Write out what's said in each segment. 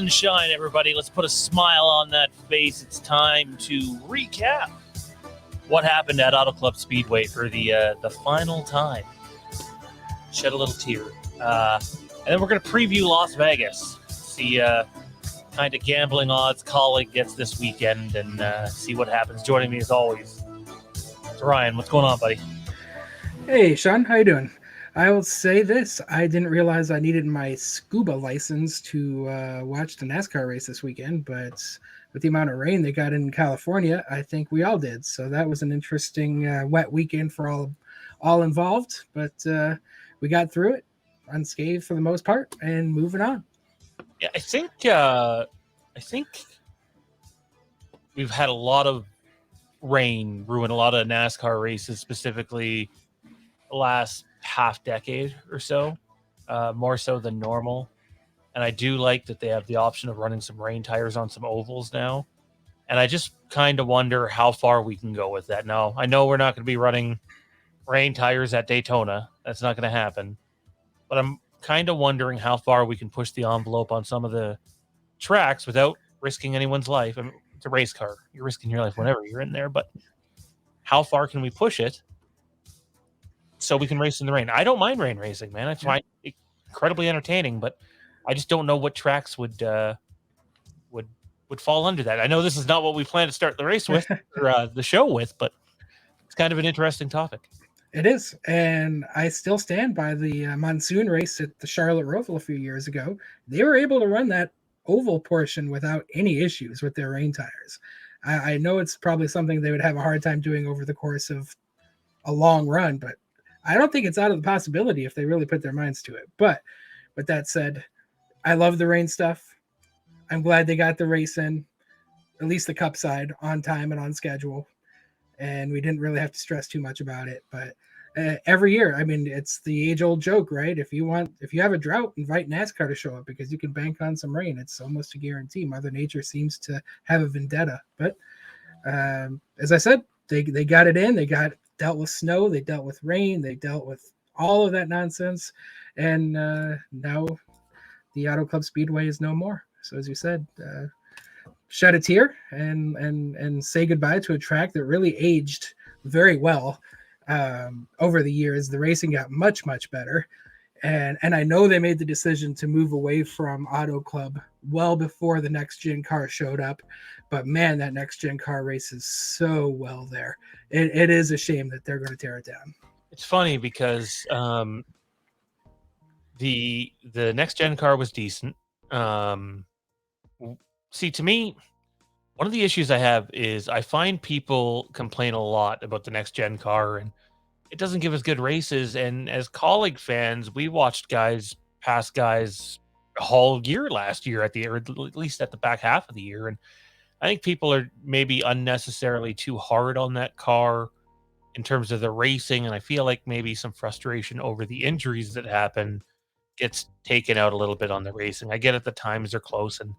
and shine, everybody. Let's put a smile on that face. It's time to recap what happened at Auto Club Speedway for the final time. Shed a little tear. And then we're going to preview Las Vegas. See kind of gambling odds Kaulig gets this weekend and see what happens. Joining me as always, Ryan. What's going on, buddy? Hey, Shawn. How you doing? I will say this. I didn't realize I needed my scuba license to watch the NASCAR race this weekend, but with the amount of rain they got in California, I think we all did. So that was an interesting wet weekend for all involved, but we got through it unscathed for the most part and moving on. Yeah, I think we've had a lot of rain ruin a lot of NASCAR races, specifically the last half decade or so, more so than normal. And I do like that they have the option of running some rain tires on some ovals now. And I just kind of wonder how far we can go with that. Now, I know we're not going to be running rain tires at Daytona. That's not going to happen. But I'm kind of wondering how far we can push the envelope on some of the tracks without risking anyone's life. I mean, it's a race car. You're risking your life whenever you're in there. But how far can we push it so we can race in the rain? I don't mind rain racing, man. I find it incredibly entertaining, but I just don't know what tracks would fall under that. I know this is not what we plan to start the race with or the show with, but it's kind of an interesting topic. It is, and I still stand by the monsoon race at the Charlotte Roval a few years ago. They were able to run that oval portion without any issues with their rain tires. I know it's probably something they would have a hard time doing over the course of a long run, but I don't think it's out of the possibility if they really put their minds to it. But with that said, I love the rain stuff. I'm glad they got the race in, at least the Cup side, on time and on schedule. And we didn't really have to stress too much about it. But every year, I mean, it's the age-old joke, right? If you have a drought, invite NASCAR to show up because you can bank on some rain. It's almost a guarantee. Mother Nature seems to have a vendetta. But as I said, they got it in. They dealt with snow. They dealt with rain. They dealt with all of that nonsense. And now the Auto Club Speedway is no more. So as you said, shed a tear and say goodbye to a track that really aged very well over the years. The racing got much, much better. And I know they made the decision to move away from Auto Club well before the next gen car showed up. But man, that next gen car races so well there. It is a shame that they're going to tear it down. It's funny because the next gen car was decent. See, to me, one of the issues I have is I find people complain a lot about the next gen car and it doesn't give us good races. And as Kaulig fans, we watched guys pass guys all year last year or at least at the back half of the year. And I think people are maybe unnecessarily too hard on that car in terms of the racing. And I feel like maybe some frustration over the injuries that happen gets taken out a little bit on the racing. I get it, the times are close and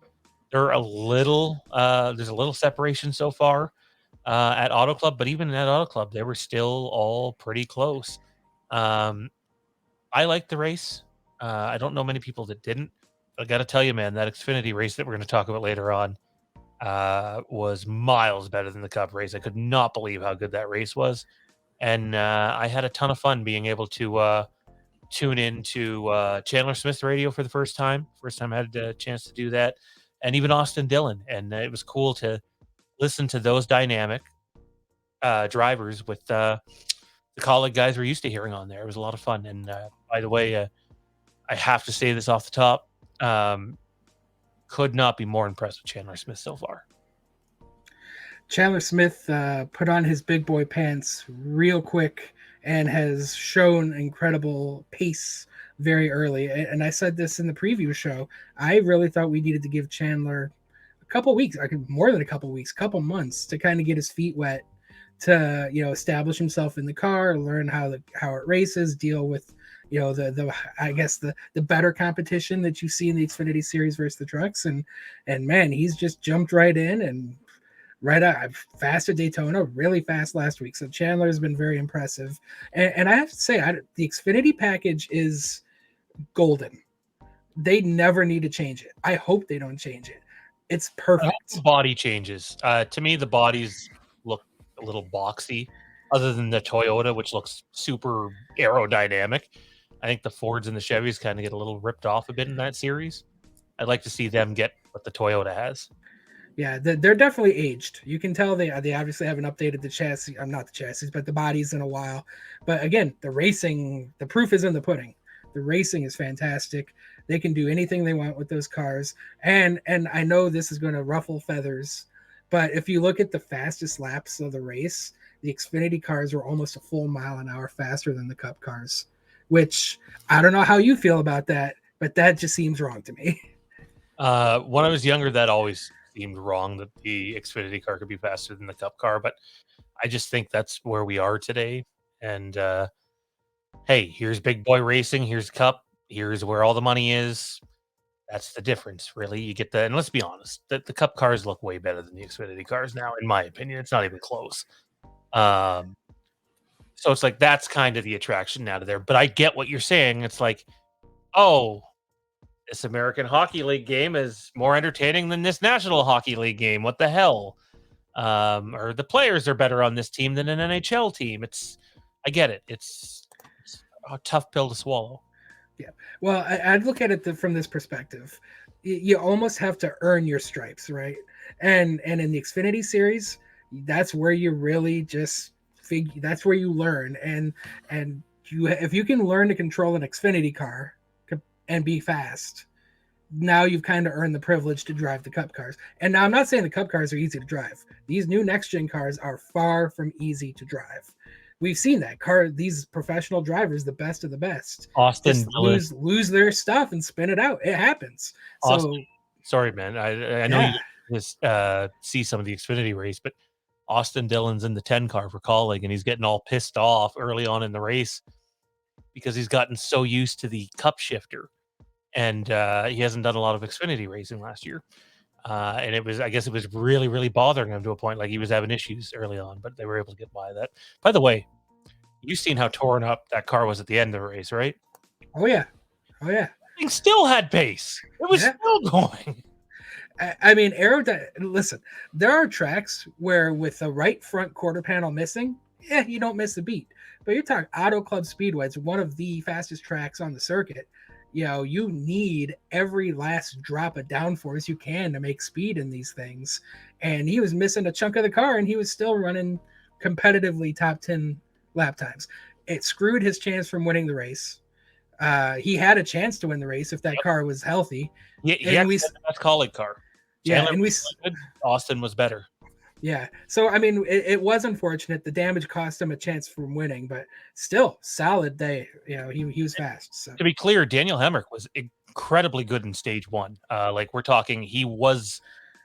they're a little there's a little separation so far at Auto Club, but even at Auto Club, they were still all pretty close. I liked the race. I don't know many people that didn't. I got to tell you, man, that Xfinity race that we're going to talk about later on was miles better than the Cup race. I could not believe how good that race was. And I had a ton of fun being able to tune into Chandler Smith's radio for the first time. First time I had a chance to do that. And even Austin Dillon. And it was cool to listen to those dynamic drivers with the Kaulig guys we're used to hearing on there. It was a lot of fun. And by the way, I have to say this off the top. Could not be more impressed with Chandler Smith so far. Chandler Smith put on his big boy pants real quick and has shown incredible pace very early. And I said this in the preview show. I really thought we needed to give Chandler a couple weeks, more than a couple weeks, couple months to kind of get his feet wet, to establish himself in the car, learn how it races, deal with the better competition that you see in the Xfinity Series versus the trucks, and man, he's just jumped right in and right out fast at Daytona, really fast last week. So Chandler has been very impressive, and I have to say, the Xfinity package is golden. They never need to change it. I hope they don't change it. It's I hope the perfect. body changes. To me, the bodies look a little boxy, other than the Toyota, which looks super aerodynamic. I think the Fords and the Chevys kind of get a little ripped off a bit in that series. I'd like to see them get what the Toyota has. Yeah, they're definitely aged. You can tell they obviously haven't updated the chassis. I'm not the chassis, but the bodies in a while. But again, the racing, the proof is in the pudding. The racing is fantastic. They can do anything they want with those cars. And I know this is going to ruffle feathers, but if you look at the fastest laps of the race, the Xfinity cars were almost a full mile an hour faster than the Cup cars, which I don't know how you feel about that, but that just seems wrong to me. When I was younger, that always seemed wrong that the Xfinity car could be faster than the Cup car, but I just think that's where we are today. And hey, here's big boy racing, here's Cup, here's where all the money is. That's the difference, really. You get and let's be honest, the Cup cars look way better than the Xfinity cars now, in my opinion. It's not even close. Um, so it's like that's kind of the attraction out of there. But I get what you're saying. It's like, oh, this American Hockey League game is more entertaining than this National Hockey League game. What the hell? Or the players are better on this team than an NHL team. I get it. It's a tough pill to swallow. Yeah. Well, I'd look at it from this perspective. You almost have to earn your stripes, right? And in the Xfinity series, that's where you really just figure. That's where you learn. And you if you can learn to control an Xfinity car and be fast, now you've kind of earned the privilege to drive the Cup cars. And now I'm not saying the Cup cars are easy to drive. These new next gen cars are far from easy to drive. We've seen that these professional drivers, the best of the best, Austin just Dillon, lose their stuff and spin it out. It happens. Austin. So Sorry, man. I know you yeah, just see some of the Xfinity race, but Austin Dillon's in the 10 car for Kaulig, and he's getting all pissed off early on in the race because he's gotten so used to the Cup shifter, and he hasn't done a lot of Xfinity racing last year. And I guess it was really, really bothering him to a point like he was having issues early on, but they were able to get by that. By the way, you've seen how torn up that car was at the end of the race, right? oh yeah, oh yeah, Thing still had pace. It was yeah. still going. I mean, listen, there are tracks where with the right front quarter panel missing, yeah, you don't miss a beat. But you're talking Auto Club Speedway. It's one of the fastest tracks on the circuit. You know, you need every last drop of downforce you can to make speed in these things. And he was missing a chunk of the car, and he was still running competitively top 10 lap times. It screwed his chance from winning the race. He had a chance to win the race if that Yep. car was healthy. He And actually had the best Kaulig car. yeah, Chandler and was really good. Austin was better. yeah. So I mean, it was unfortunate. The damage cost him a chance from winning, but still solid day. You know, he was fast. So To be clear, Daniel Hemrick was incredibly good in stage one. Like we're talking, he was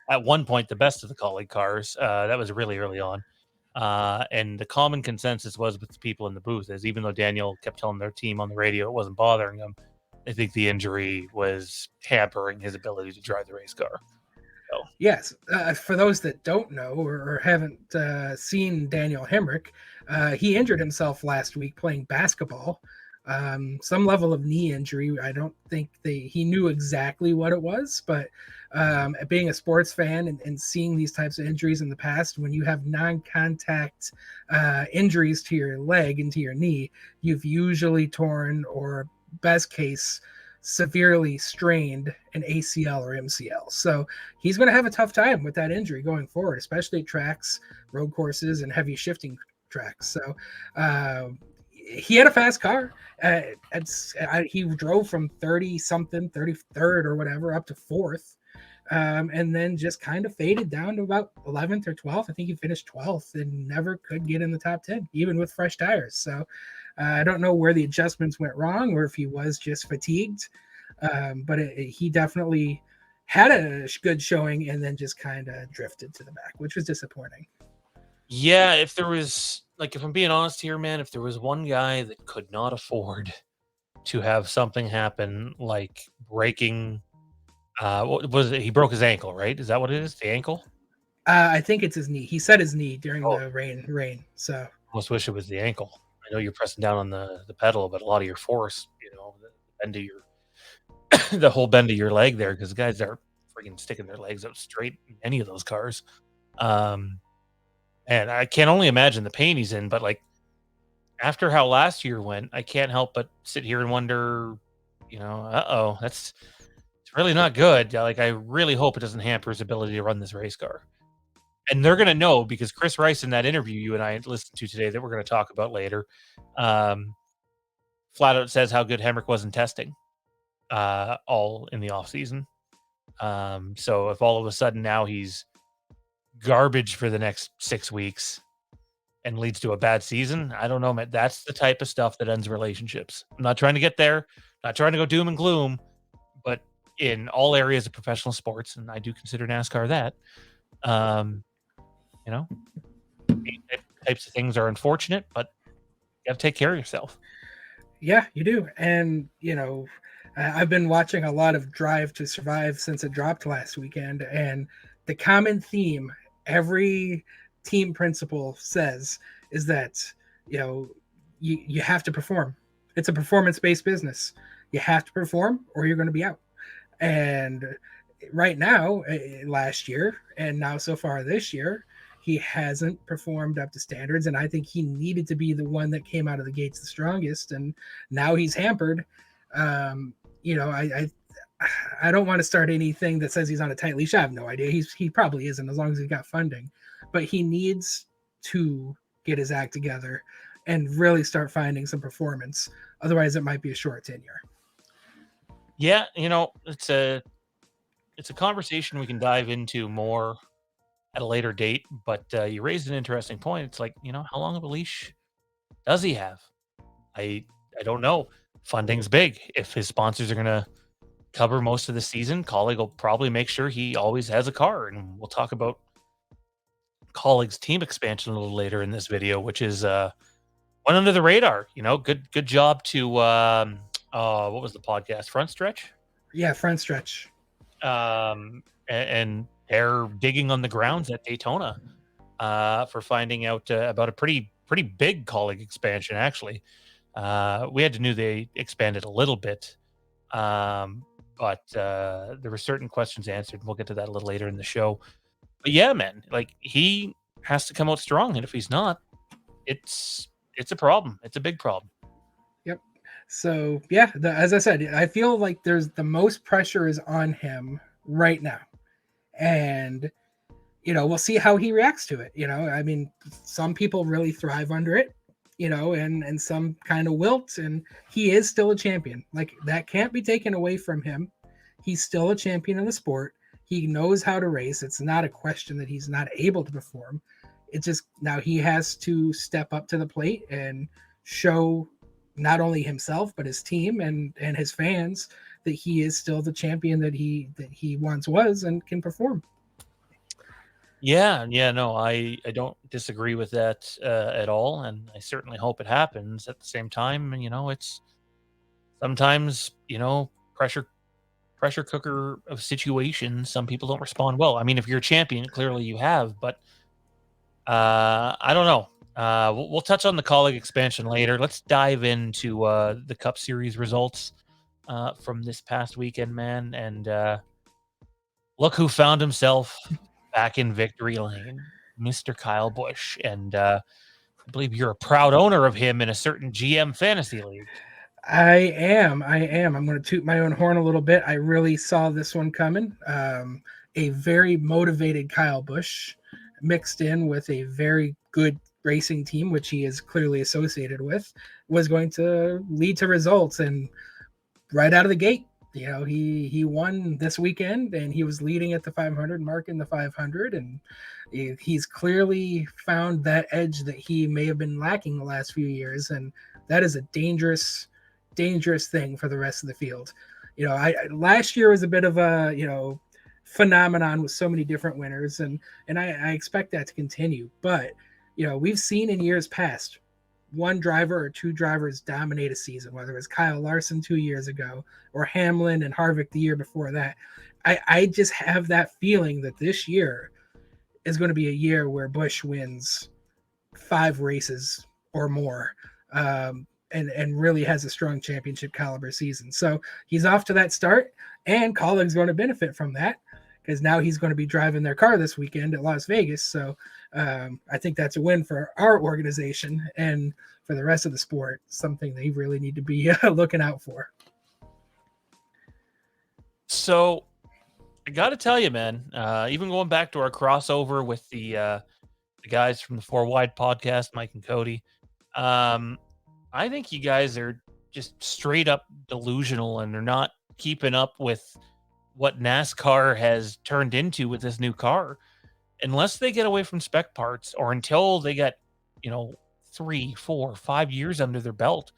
at one point the best of the Kaulig cars. That was really early on. And the common consensus was with the people in the booth is even though Daniel kept telling their team on the radio it wasn't bothering them, I think the injury was hampering his ability to drive the race car. So, yes, for those that don't know or haven't seen Daniel Hemrick, he injured himself last week playing basketball. Some level of knee injury. I don't think he knew exactly what it was, but being a sports fan and seeing these types of injuries in the past, when you have non-contact injuries to your leg and to your knee, you've usually torn or best case severely strained an ACL or MCL. So he's going to have a tough time with that injury going forward, especially at tracks, road courses, and heavy shifting tracks. So he had a fast car. He drove from 30 something, 33rd or whatever, up to fourth. And then just kind of faded down to about 11th or 12th. I think he finished 12th and never could get in the top 10, even with fresh tires. So I don't know where the adjustments went wrong or if he was just fatigued. But he definitely had a good showing and then just kind of drifted to the back, which was disappointing. yeah, if there was, like, if I'm being honest here, man, if there was one guy that could not afford to have something happen like breaking, what was it? He broke his ankle, right? Is that what it is? The ankle? I think it's his knee. He set his knee during Oh, the rain. So almost wish it was the ankle. I know you're pressing down on the pedal, but a lot of your force, the end of your the whole bend of your leg there, because guys are freaking sticking their legs out straight in any of those cars. Um, and I can only imagine the pain he's in. But like after how last year went, I can't help but sit here and wonder, it's really not good. Like I really hope it doesn't hamper his ability to run this race car. And they're gonna know because Chris Rice in that interview you and I listened to today that we're gonna talk about later, um, flat out says how good Hemrick was in testing, all in the off season. So if all of a sudden now he's garbage for the next 6 weeks and leads to a bad season, I don't know, man. That's the type of stuff that ends relationships. I'm not trying to get there, not trying to go doom and gloom, but in all areas of professional sports, and I do consider NASCAR that, um, you know, these types of things are unfortunate, but you got to take care of yourself. Yeah, you do. And, I've been watching a lot of Drive to Survive since it dropped last weekend. And the common theme every team principal says is that, you have to perform. It's a performance based business. You have to perform or you're going to be out. And right now, last year, and now so far this year, he hasn't performed up to standards. And I think he needed to be the one that came out of the gates the strongest. And now he's hampered. Um, I don't want to start anything that says he's on a tight leash. I have no idea. He probably isn't as long as he's got funding, but he needs to get his act together and really start finding some performance. Otherwise, it might be a short tenure. Yeah, it's a conversation we can dive into more at a later date. But you raised an interesting point. It's like, how long of a leash does he have? I I don't know. Funding's big. If his sponsors are gonna cover most of the season, Kaulig will probably make sure he always has a car. And we'll talk about Kaulig's team expansion a little later in this video, which is went under the radar. Good job to what was the podcast? Front Stretch? Yeah, front stretch. And they're digging on the grounds at Daytona for finding out about a pretty big Kaulig expansion. Actually, we had to knew they expanded a little bit, but there were certain questions answered. We'll get to that a little later in the show. But yeah, man, like he has to come out strong, and if he's not, it's a problem. It's a big problem. Yep. So yeah, as I said, I feel like there's the most pressure is on him right now, and we'll see how he reacts to it. I mean, some people really thrive under it, and some kind of wilt, and he is still a champion. Like that can't be taken away from him. He's still a champion of the sport. He knows how to race. It's not a question that he's not able to perform. It's just now he has to step up to the plate and show not only himself but his team and his fans that he is still the champion that he once was and can perform. Yeah, yeah, no, I don't disagree with that at all, and I certainly hope it happens. At the same time, and it's sometimes pressure cooker of situations. Some people don't respond well. I mean, if you're a champion, clearly you have, but I don't know. We'll touch on the Kaulig expansion later. Let's dive into the Cup Series results from this past weekend, man, and look who found himself back in victory lane, Mr. Kyle Busch. And I believe you're a proud owner of him in a certain GM fantasy league. I am. I'm going to toot my own horn a little bit. I really saw this one coming. A very motivated Kyle Busch mixed in with a very good racing team, which he is clearly associated with, was going to lead to results. And right out of the gate, he won this weekend, and he was leading at the 500 mark in the 500, and he's clearly found that edge that he may have been lacking the last few years, and that is a dangerous thing for the rest of the field. I last year was a bit of a phenomenon with so many different winners, and I expect that to continue. But we've seen in years past one driver or two drivers dominate a season, whether it was Kyle Larson 2 years ago or Hamlin and Harvick the year before that. I just have that feeling that this year is going to be a year where Busch wins 5 races or more. and really has a strong championship caliber season. So he's off to that start, and Kaulig's going to benefit from that because now he's going to be driving their car this weekend at Las Vegas. So I think that's a win for our organization and for the rest of the sport, something they really need to be looking out for. So I got to tell you, man, even going back to our crossover with the guys from the Four Wide podcast, Mike and Cody, I think you guys are just straight up delusional and they're not keeping up with what NASCAR has turned into with this new car. Unless they get away from spec parts or until they get, 3, 4, 5 years under their belt,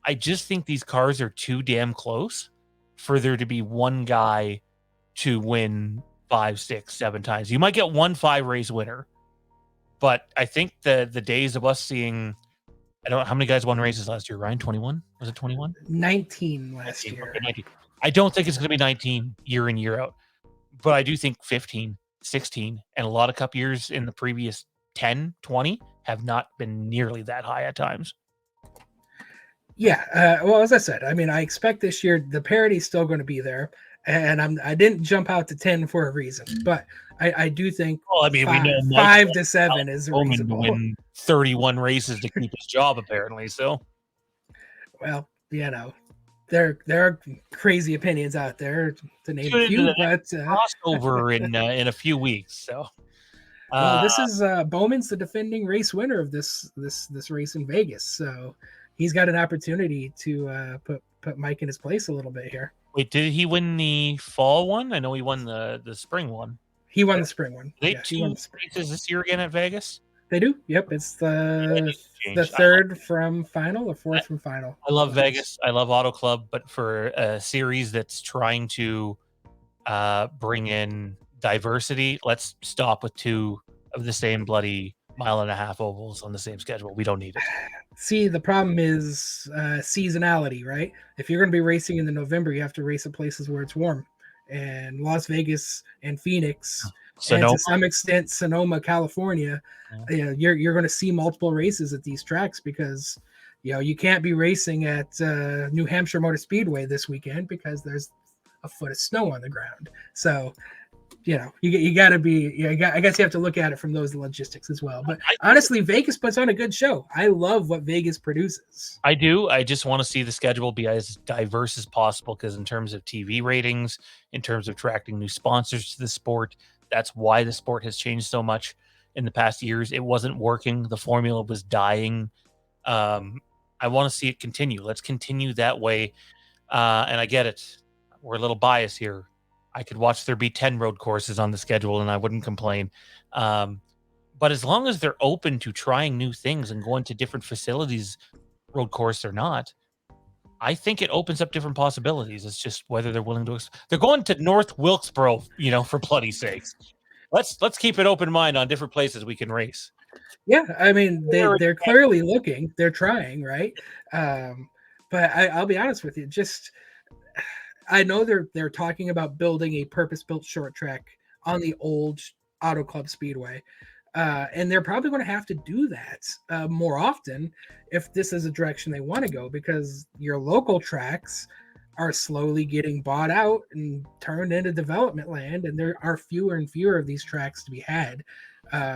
I just think these cars are too damn close for there to be one guy to win 5, 6, 7 times. You might get one 5-race winner, but I think the days of us seeing, I don't know how many guys won races last year. Ryan, 21? Was it 21? 19 last 19. year. Okay, 19. I don't think it's going to be 19 year in, year out, but I do think 15, 16, and a lot of cup years in the previous 10, 20 have not been nearly that high at times. Yeah. Well, as I said, I mean, I expect this year the parity is still going to be there. And I didn't jump out to 10 for a reason, but I do think we know 5 to 7 is Bowman to reasonable. win 31 races to keep his job, apparently. So, well, there are crazy opinions out there to name a few, but crossover in a few weeks. So, well, this is Bowman's the defending race winner of this race in Vegas, so he's got an opportunity to put Mike in his place a little bit here. Wait, did he win the fall one? I know he won the spring one. He won the spring one. They two races this year again at Vegas? They do. Yep, it's the third from final, or fourth from final. I love Vegas. I love Auto Club, but for a series that's trying to bring in diversity, let's stop with 2 of the same bloody 1.5-mile ovals on the same schedule. We don't need it. See, the problem is seasonality, right? If you're going to be racing in the November, you have to race at places where it's warm. And Las Vegas and Phoenix, Sonoma. And to some extent Sonoma, California, you're going to see multiple races at these tracks because you can't be racing at New Hampshire Motor Speedway this weekend because there's a foot of snow on the ground. So you got to be, I guess you have to look at it from those logistics as well. But honestly, Vegas puts on a good show. I love what Vegas produces. I do. I just want to see the schedule be as diverse as possible because in terms of TV ratings, in terms of attracting new sponsors to the sport, that's why the sport has changed so much in the past years. It wasn't working. The formula was dying. I want to see it continue. Let's continue that way. And I get it. We're a little biased here. I could watch there be 10 road courses on the schedule and I wouldn't complain. But as long as they're open to trying new things and going to different facilities, road course or not, I think it opens up different possibilities. It's just whether they're willing to. They're going to North Wilkesboro, for bloody sakes. Let's keep an open mind on different places we can race. Yeah, I mean they're clearly looking. They're trying, right? But I'll be honest with you, just. I know they're talking about building a purpose-built short track on the old Auto Club Speedway, and they're probably going to have to do that more often if this is a direction they want to go because your local tracks are slowly getting bought out and turned into development land, and there are fewer and fewer of these tracks to be had.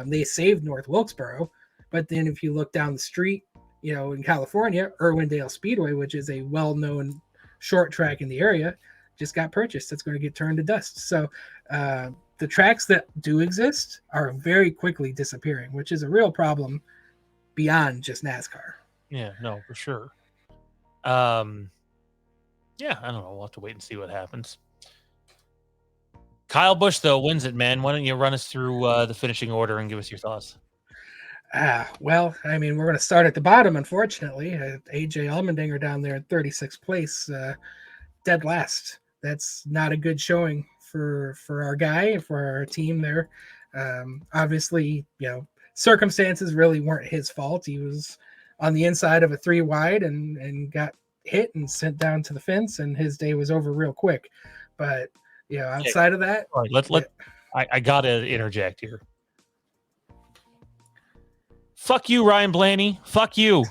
They saved North Wilkesboro, but then if you look down the street, in California, Irwindale Speedway, which is a well-known short track in the area, just got purchased. It's going to get turned to dust. So the tracks that do exist are very quickly disappearing, which is a real problem beyond just NASCAR. Yeah, no, for sure. Yeah, I don't know. We'll have to wait and see what happens. Kyle Busch, though, wins it, man. Why don't you run us through the finishing order and give us your thoughts? Well, I mean, we're going to start at the bottom, unfortunately. AJ Allmendinger down there in 36th place, dead last. That's not a good showing for our guy, for our team there. Obviously, circumstances really weren't his fault. He was on the inside of a 3 wide and got hit and sent down to the fence, and his day was over real quick. But, outside of that. All right, I got to interject here. Fuck you, Ryan Blaney. Fuck you.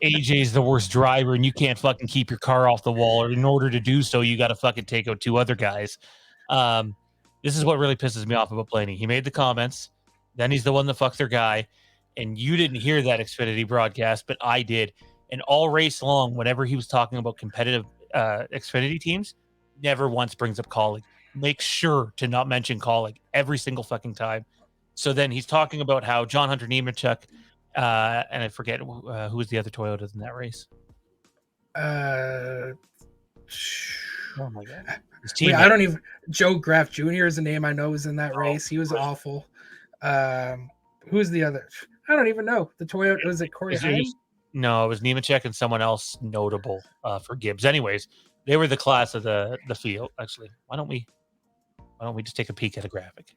AJ's the worst driver and you can't fucking keep your car off the wall, or in order to do so, you got to fucking take out 2 other guys. This is what really pisses me off about Blaney. He made the comments, then he's the one that fucked their guy, and you didn't hear that Xfinity broadcast, but I did. And all race long, whenever he was talking about competitive Xfinity teams, never once brings up Kaulig. Make sure to not mention Kaulig every single fucking time. So then he's talking about how John Hunter Nemechek, and I forget who was the other Toyota in that race. Oh my god, I don't even. Joe Graff Jr. is a name I know was in that race. He was awful. Who's the other? I don't even know. The Toyota, was it Corey Heim? No, it was Nemechek and someone else notable for Gibbs. Anyways, they were the class of the field. Actually, why don't we just take a peek at a graphic?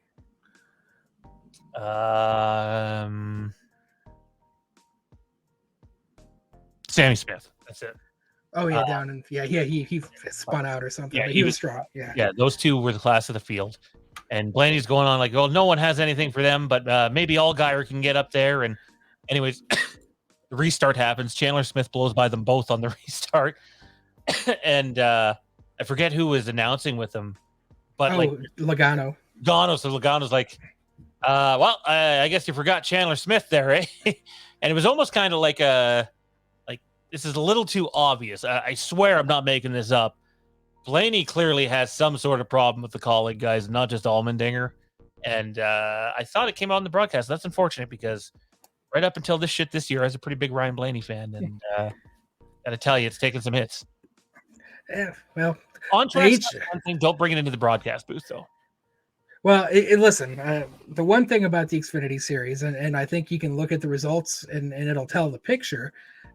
Sammy Smith. That's it. Oh yeah, down in he spun out or something. Yeah, but he was strong. Yeah, those two were the class of the field. And Blaney's going on like, well, no one has anything for them, but maybe Allgaier can get up there. And anyways, the restart happens. Chandler Smith blows by them both on the restart. And I forget who was announcing with them, but Logano. So Logano's like, I guess you forgot Chandler Smith there, eh? And it was almost kind of like this is a little too obvious. I swear I'm not making this up. Blaney clearly has some sort of problem with the Kaulig guys, not just Allmendinger. And I thought it came out in the broadcast. That's unfortunate because right up until this shit this year, I was a pretty big Ryan Blaney fan. And got to tell you, it's taken some hits. Yeah, well. On track, don't bring it into the broadcast booth, though. Well, listen, the one thing about the Xfinity series, and I think you can look at the results and it'll tell the picture,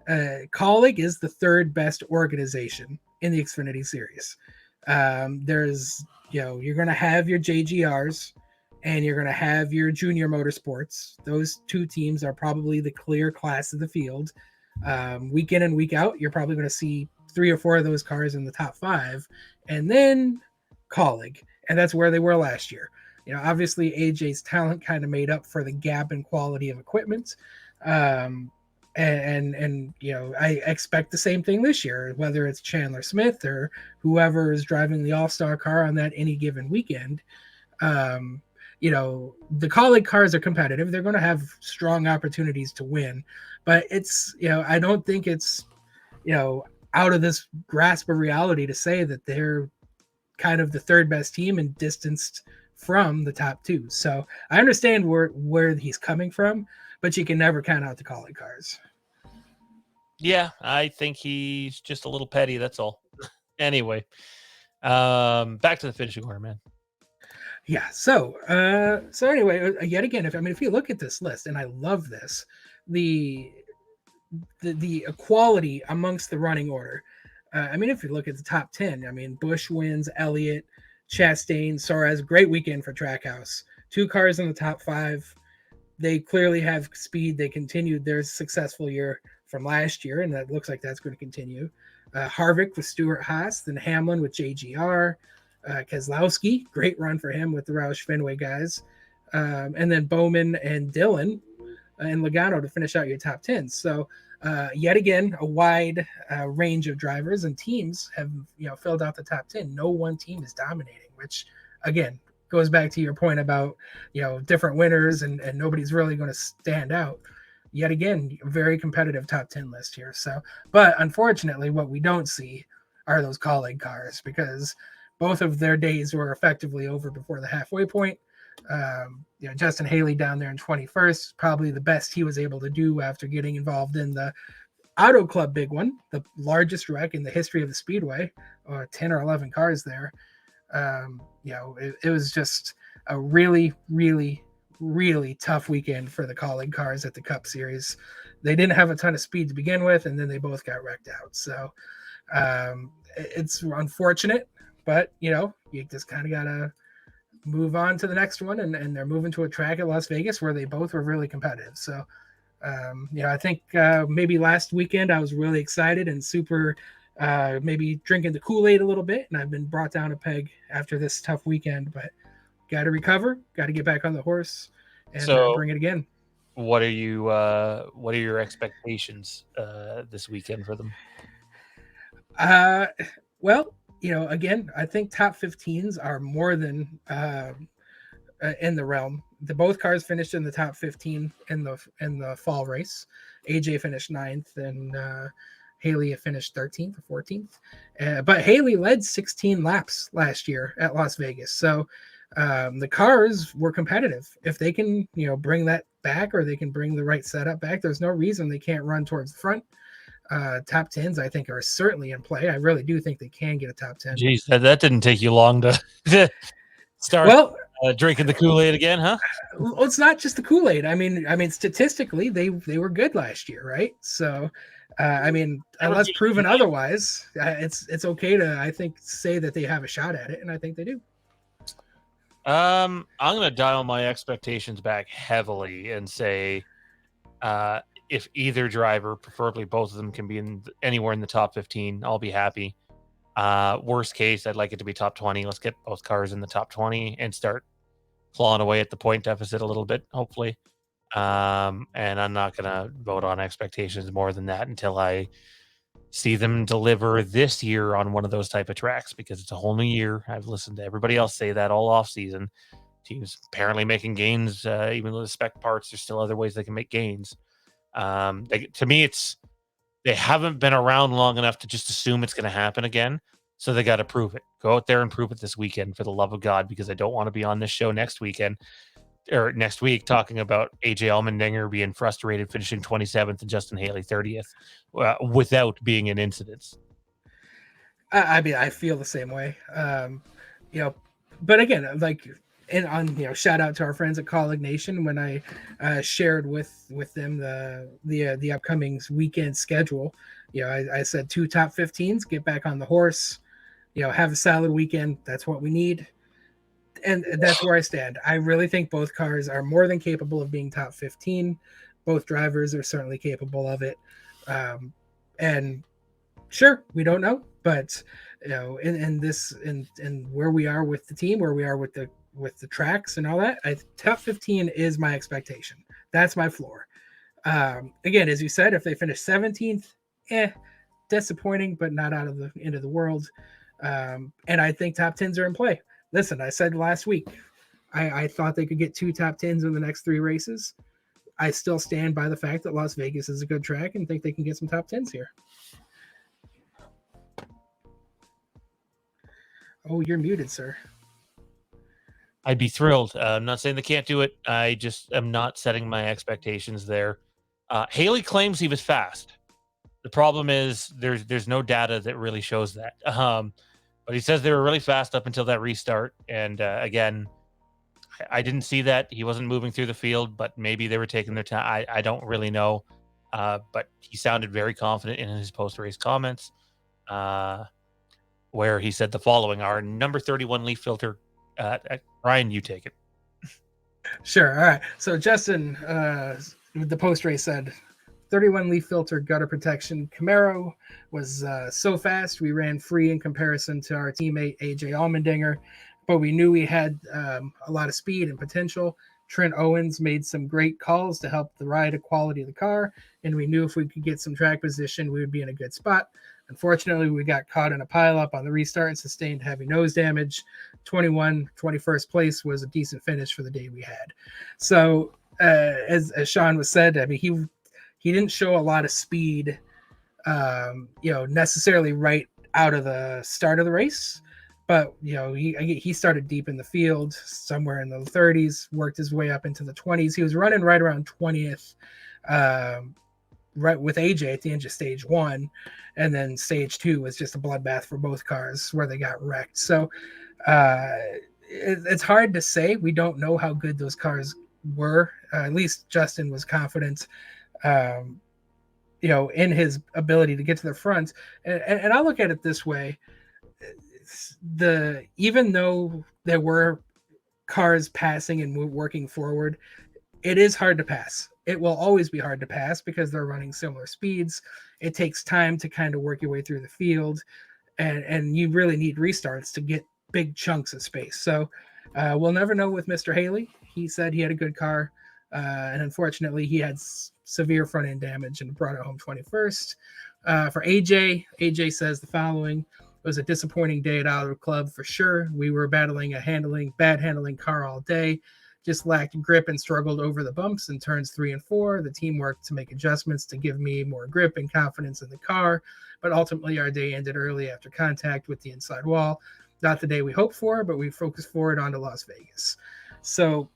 Kaulig is the third best organization in the Xfinity series. There's, you're going to have your JGRs and you're going to have your Junior Motorsports. Those two teams are probably the clear class of the field. Week in and week out, you're probably going to see 3 or 4 of those cars in the top 5, and then Kaulig. And that's where they were last year. Obviously AJ's talent kind of made up for the gap in quality of equipment. And I expect the same thing this year, whether it's Chandler Smith or whoever is driving the all-star car on that any given weekend. The Kaulig cars are competitive. They're going to have strong opportunities to win, but it's, I don't think it's, out of this grasp of reality to say that they're kind of the third best team and distanced from the top 2. So I understand where he's coming from, but you can never count out the Kaulig cars. Yeah, I think he's just a little petty. That's all. Anyway, back to the finishing order, man. Yeah. So anyway, yet again, if you look at this list, and I love this, the equality amongst the running order. If you look at the top 10, Busch wins, Elliott, Chastain, Suarez, great weekend for Trackhouse. 2 cars in the top 5. They clearly have speed. They continued their successful year from last year, and that looks like that's going to continue. Harvick with Stewart Haas, then Hamlin with JGR, Keselowski, great run for him with the Roush Fenway guys, and then Bowman and Dillon and Logano to finish out your top 10. So yet again, a wide range of drivers and teams have filled out the top 10. No one team is dominating, which again goes back to your point about different winners and nobody's really going to stand out. Yet again, a very competitive top 10 list here. So, but unfortunately, what we don't see are those Kaulig cars because both of their days were effectively over before the halfway point. Justin Haley down there in 21st, probably the best he was able to do after getting involved in the Auto Club big one, the largest wreck in the history of the Speedway, 10 or 11 cars there. It was just a really, really, really tough weekend for the Kaulig cars at the Cup Series. They didn't have a ton of speed to begin with, and then they both got wrecked out. So it's unfortunate, but you just kind of gotta move on to the next one, and they're moving to a track at Las Vegas where they both were really competitive. So I think maybe last weekend I was really excited and super maybe drinking the Kool-Aid a little bit, and I've been brought down a peg after this tough weekend, but got to recover, got to get back on the horse and bring it again. what are your expectations this weekend for them? Uh, well, again, I think top 15s are more than in the realm. Both cars finished in the top 15 in the fall race. AJ finished ninth, and Haley finished 13th or 14th. But Haley led 16 laps last year at Las Vegas, so the cars were competitive. If they can, bring that back, or they can bring the right setup back, there's no reason they can't run towards the front. Top tens, I think, are certainly in play. I really do think they can get a top 10. Jeez, that didn't take you long to, to start Well, drinking the Kool-Aid again, huh? it's not just the Kool-Aid. I mean, statistically, they were good last year, right? So, Never unless be a proven good game. otherwise, it's okay to, I think, say that they have a shot at it, and I think they do. I'm gonna dial my expectations back heavily and say, uh, if either driver, preferably both of them, can be anywhere in the top 15, I'll be happy. Worst case, I'd like it to be top 20. Let's get both cars in the top 20 and start clawing away at the point deficit a little bit, hopefully. And I'm not gonna vote on expectations more than that until I see them deliver this year on one of those type of tracks, because it's a whole new year. I've listened to everybody else say that all off season. Teams apparently making gains, even though the spec parts, there's still other ways they can make gains. To me, they haven't been around long enough to just assume it's going to happen again. So they got to prove it. Go out there and prove it this weekend, for the love of God, because I don't want to be on this show next weekend or next week talking about AJ Allmendinger being frustrated, finishing 27th, and Justin Haley 30th without being in incidents. I mean, I feel the same way. You know, but again, like, and on, shout out to our friends at Kaulig Nation when I shared with them the upcoming weekend schedule. I said 2 top 15s, get back on the horse. Have a solid weekend. That's what we need, and that's where I stand. I really think both cars are more than capable of being top 15. Both drivers are certainly capable of it. And sure, we don't know, but in this, in where we are with the team, where we are with the tracks and all that, top 15 is my expectation. That's my floor. Again, as you said, if they finish 17th, disappointing, but not out of the end of the world. And I think top 10s are in play. Listen, I said last week, I thought they could get 2 top 10s in the next 3 races. I still stand by the fact that Las Vegas is a good track and think they can get some top 10s here. Oh, you're muted, sir. I'd be thrilled. I'm not saying they can't do it. I just am not setting my expectations there. Haley claims he was fast. The problem is there's no data that really shows that. But he says they were really fast up until that restart. And again, I didn't see that. He wasn't moving through the field, but maybe they were taking their time. I don't really know. But he sounded very confident in his post-race comments, where he said the following: our number 31 leaf filter. Ryan, you take it. Sure. All right. So Justin, the post race said, 31 leaf filter gutter protection. Camaro was so fast, we ran free in comparison to our teammate AJ Allmendinger, but we knew we had a lot of speed and potential. Trent Owens made some great calls to help the ride quality of the car, and we knew if we could get some track position, we would be in a good spot. Unfortunately, we got caught in a pileup on the restart and sustained heavy nose damage. 21st place was a decent finish for the day we had. So, as Shawn was said, I mean, he didn't show a lot of speed, necessarily right out of the start of the race. But he started deep in the field, somewhere in the 30s, worked his way up into the 20s. He was running right around 20th, right with AJ at the end of stage 1, and then stage 2 was just a bloodbath for both cars where they got wrecked. So it's hard to say. We don't know how good those cars were. At least Justin was confident, in his ability to get to the front. And I look at it this way. Even though there were cars passing and working forward, it is hard to pass. It will always be hard to pass because they're running similar speeds. It takes time to kind of work your way through the field, and you really need restarts to get big chunks of space. So we'll never know with Mr. Haley. He said he had a good car. And unfortunately, he had severe front end damage and brought it home 21st. For AJ says the following: it was a disappointing day at Auto Club for sure. We were battling a bad handling car all day, just lacked grip and struggled over the bumps in turns 3 and 4. The team worked to make adjustments to give me more grip and confidence in the car, but ultimately our day ended early after contact with the inside wall. Not the day we hoped for, but we focused forward onto Las Vegas. So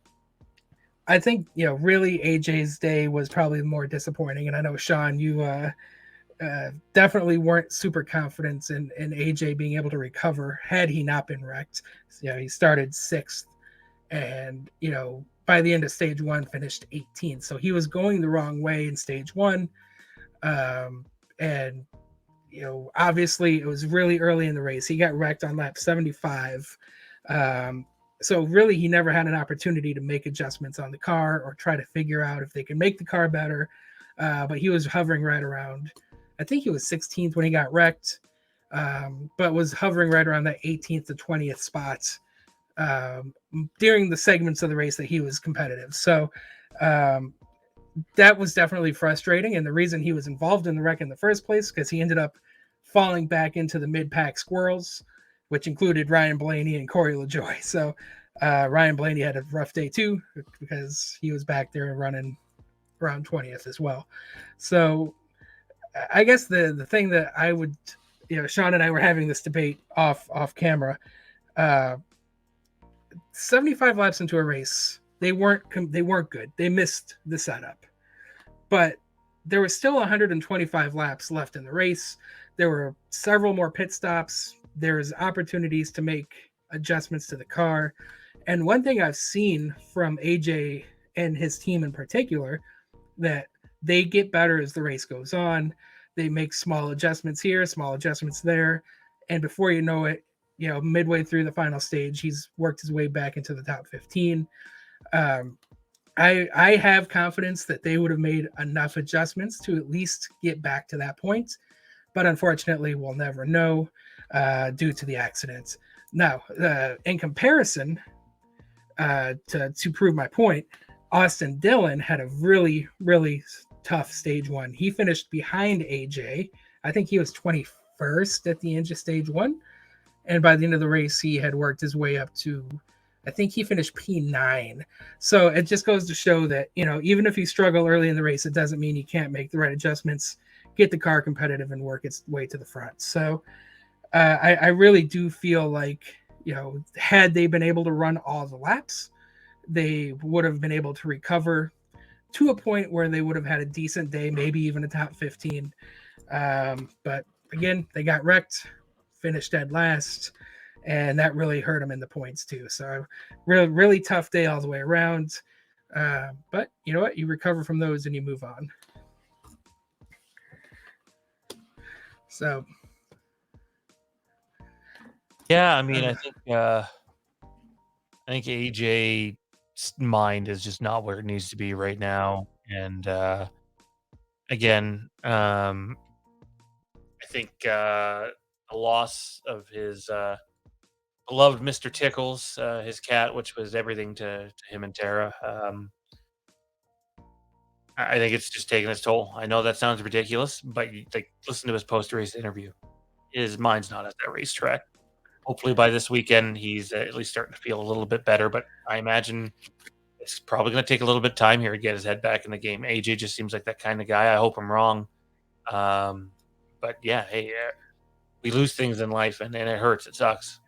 I think, really AJ's day was probably more disappointing. And I know, Shawn, you definitely weren't super confident in AJ being able to recover had he not been wrecked. He started 6th and, by the end of stage 1 finished 18th. So he was going the wrong way in stage 1. And, obviously it was really early in the race. He got wrecked on lap 75. So really, he never had an opportunity to make adjustments on the car or try to figure out if they could make the car better. But he was hovering right around, I think he was 16th when he got wrecked, but was hovering right around that 18th to 20th spot during the segments of the race that he was competitive. So that was definitely frustrating. And the reason he was involved in the wreck in the first place, because he ended up falling back into the mid-pack squirrels, which included Ryan Blaney and Corey LaJoie. So Ryan Blaney had a rough day too, because he was back there running around 20th as well. So I guess the thing that I would, Shawn and I were having this debate off camera. 75 laps into a race, they weren't good. They missed the setup, but there was still 125 laps left in the race. There were several more pit stops. There's opportunities to make adjustments to the car. And one thing I've seen from AJ and his team in particular, that they get better as the race goes on. They make small adjustments here, small adjustments there. And before you know it, midway through the final stage, he's worked his way back into the top 15. I have confidence that they would have made enough adjustments to at least get back to that point. But unfortunately, we'll never know due to the accident. Now, in comparison, to prove my point, Austin Dillon had a really, really tough stage 1. He finished behind AJ. I think he was 21st at the end of stage 1. And by the end of the race, he had worked his way up to, I think he finished P9. So it just goes to show that, even if you struggle early in the race, it doesn't mean you can't make the right adjustments, get the car competitive, and work its way to the front. So I really do feel like, had they been able to run all the laps, they would have been able to recover to a point where they would have had a decent day, maybe even a top 15. But again, they got wrecked, finished dead last, and that really hurt them in the points too. So really, really tough day all the way around. But you know what? You recover from those and you move on. So yeah, I mean, I think AJ's mind is just not where it needs to be right now. And again, I think the loss of his beloved Mr. Tickles, his cat, which was everything to him and Tara. I think it's just taking its toll. I know that sounds ridiculous, but listen to his post-race interview. His mind's not at that racetrack. Hopefully by this weekend, he's at least starting to feel a little bit better, but I imagine it's probably going to take a little bit of time here to get his head back in the game. AJ just seems like that kind of guy. I hope I'm wrong. But yeah, hey, we lose things in life, and it hurts. It sucks.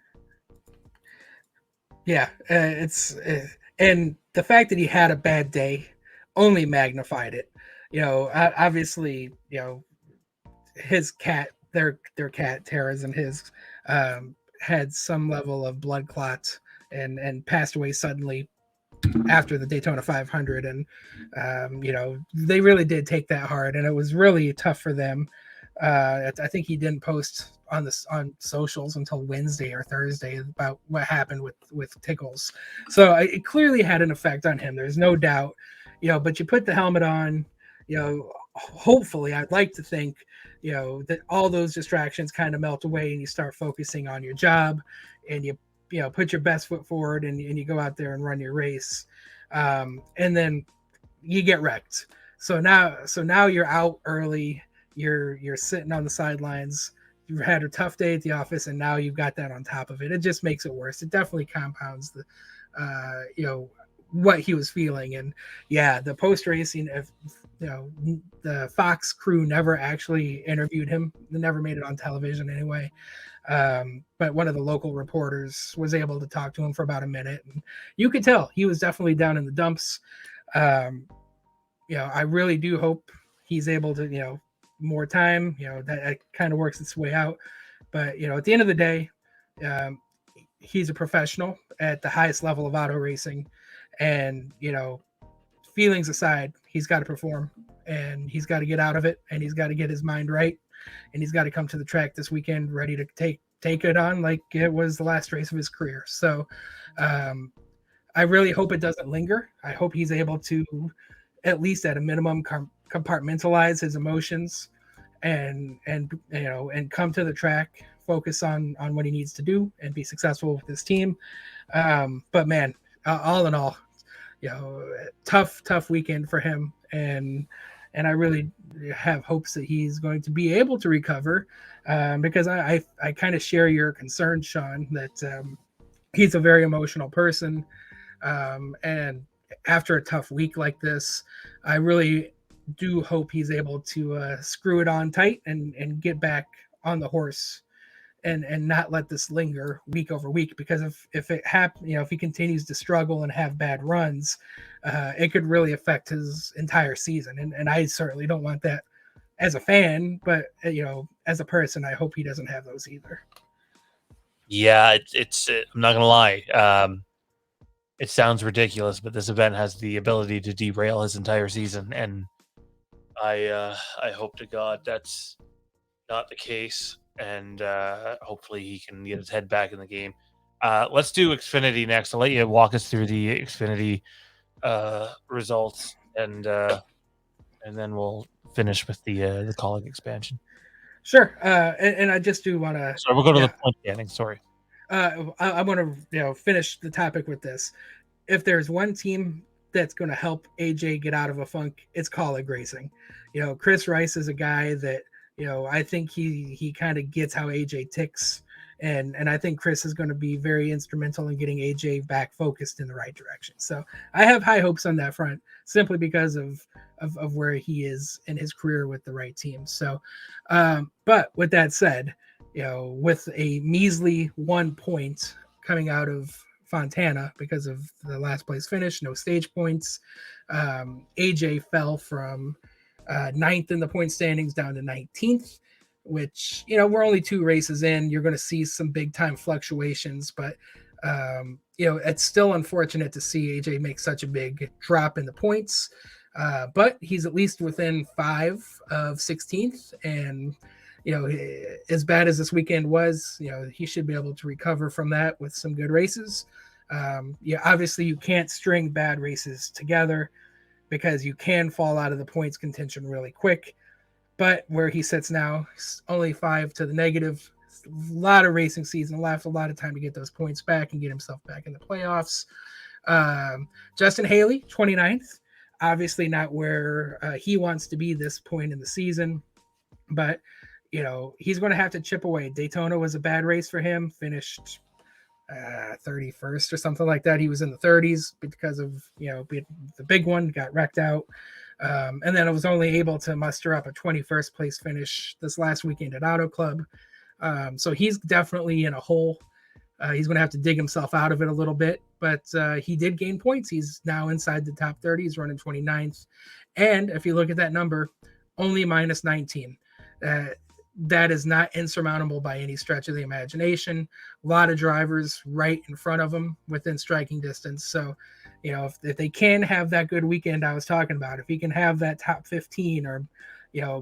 Yeah, and the fact that he had a bad day only magnified it. Obviously, his cat, their cat Tara's, and his had some level of blood clot and passed away suddenly after the Daytona 500, and they really did take that hard, and it was really tough for them. I think he didn't post on socials until Wednesday or Thursday about what happened with Tickles. So it clearly had an effect on him. There's no doubt, but you put the helmet on, hopefully I'd like to think, that all those distractions kind of melt away and you start focusing on your job and you put your best foot forward and you go out there and run your race. And then you get wrecked. So now you're out early. You're sitting on the sidelines. You've had a tough day at the office, and now you've got that on top of it. It just makes it worse. It definitely compounds the, what he was feeling. And yeah, the post racing, if the Fox crew never actually interviewed him, they never made it on television anyway. But one of the local reporters was able to talk to him for about a minute, and you could tell he was definitely down in the dumps. Um, I really do hope he's able to, more time, that kind of works its way out. But, at the end of the day, um, he's a professional at the highest level of auto racing. And, feelings aside, he's got to perform and he's got to get out of it and he's got to get his mind right. And he's got to come to the track this weekend ready to take it on like it was the last race of his career. So um, I really hope it doesn't linger. I hope he's able to, at least at a minimum, compartmentalize his emotions and come to the track, focus on what he needs to do, and be successful with his team. But man, all in all, tough weekend for him, and I really have hopes that he's going to be able to recover, because I kind of share your concern, Shawn, that he's a very emotional person, and after a tough week like this, I really do hope he's able to screw it on tight and get back on the horse and not let this linger week over week, because if it happens, if he continues to struggle and have bad runs, it could really affect his entire season, and I certainly don't want that as a fan, but as a person, I hope he doesn't have those either. Yeah, it's I'm not gonna lie. It sounds ridiculous, but this event has the ability to derail his entire season, and I hope to God that's not the case, and hopefully he can get his head back in the game. Let's do Xfinity next. I'll let you walk us through the Xfinity results, and then we'll finish with the Kaulig expansion. Sure, and I just do want to. So we'll go to the point standing. Sorry. I want to finish the topic with this. If there's one team that's going to help AJ get out of a funk, it's Kaulig Racing. Chris Rice is a guy that I think he kind of gets how AJ ticks, and I think Chris is going to be very instrumental in getting AJ back focused in the right direction. So I have high hopes on that front, simply because of where he is in his career with the right team. So, but with that said, with a measly 1 point coming out of Fontana because of the last place finish, no stage points, AJ fell from ninth in the point standings down to 19th, which, we're only 2 races in. You're going to see some big time fluctuations, but, it's still unfortunate to see AJ make such a big drop in the points. But he's at least within 5 of 16th, and as bad as this weekend was, he should be able to recover from that with some good races. Obviously you can't string bad races together because you can fall out of the points contention really quick. But where he sits now, only 5 to the negative. A lot of racing season left, a lot of time to get those points back and get himself back in the playoffs. Justin Haley, 29th. Obviously not where he wants to be this point in the season, but he's going to have to chip away. Daytona was a bad race for him, finished 31st or something like that. He was in the 30s because of, the big one, got wrecked out. And then I was only able to muster up a 21st place finish this last weekend at Auto Club. So he's definitely in a hole. He's going to have to dig himself out of it a little bit, but he did gain points. He's now inside the top 30. He's running 29th. And if you look at that number, only minus 19. That is not insurmountable by any stretch of the imagination. A lot of drivers right in front of him within striking distance. So, if they can have that good weekend I was talking about, if he can have that top 15 or,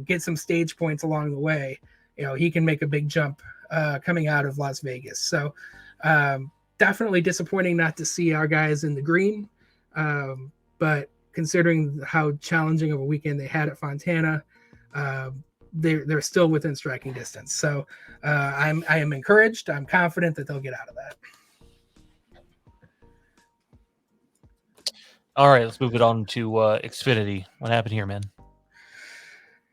get some stage points along the way, he can make a big jump coming out of Las Vegas. So definitely disappointing not to see our guys in the green. But considering how challenging of a weekend they had at Fontana, they're still within striking distance. So I am encouraged. I'm confident that they'll get out of that. All right, let's move it on to Xfinity. What happened here, man?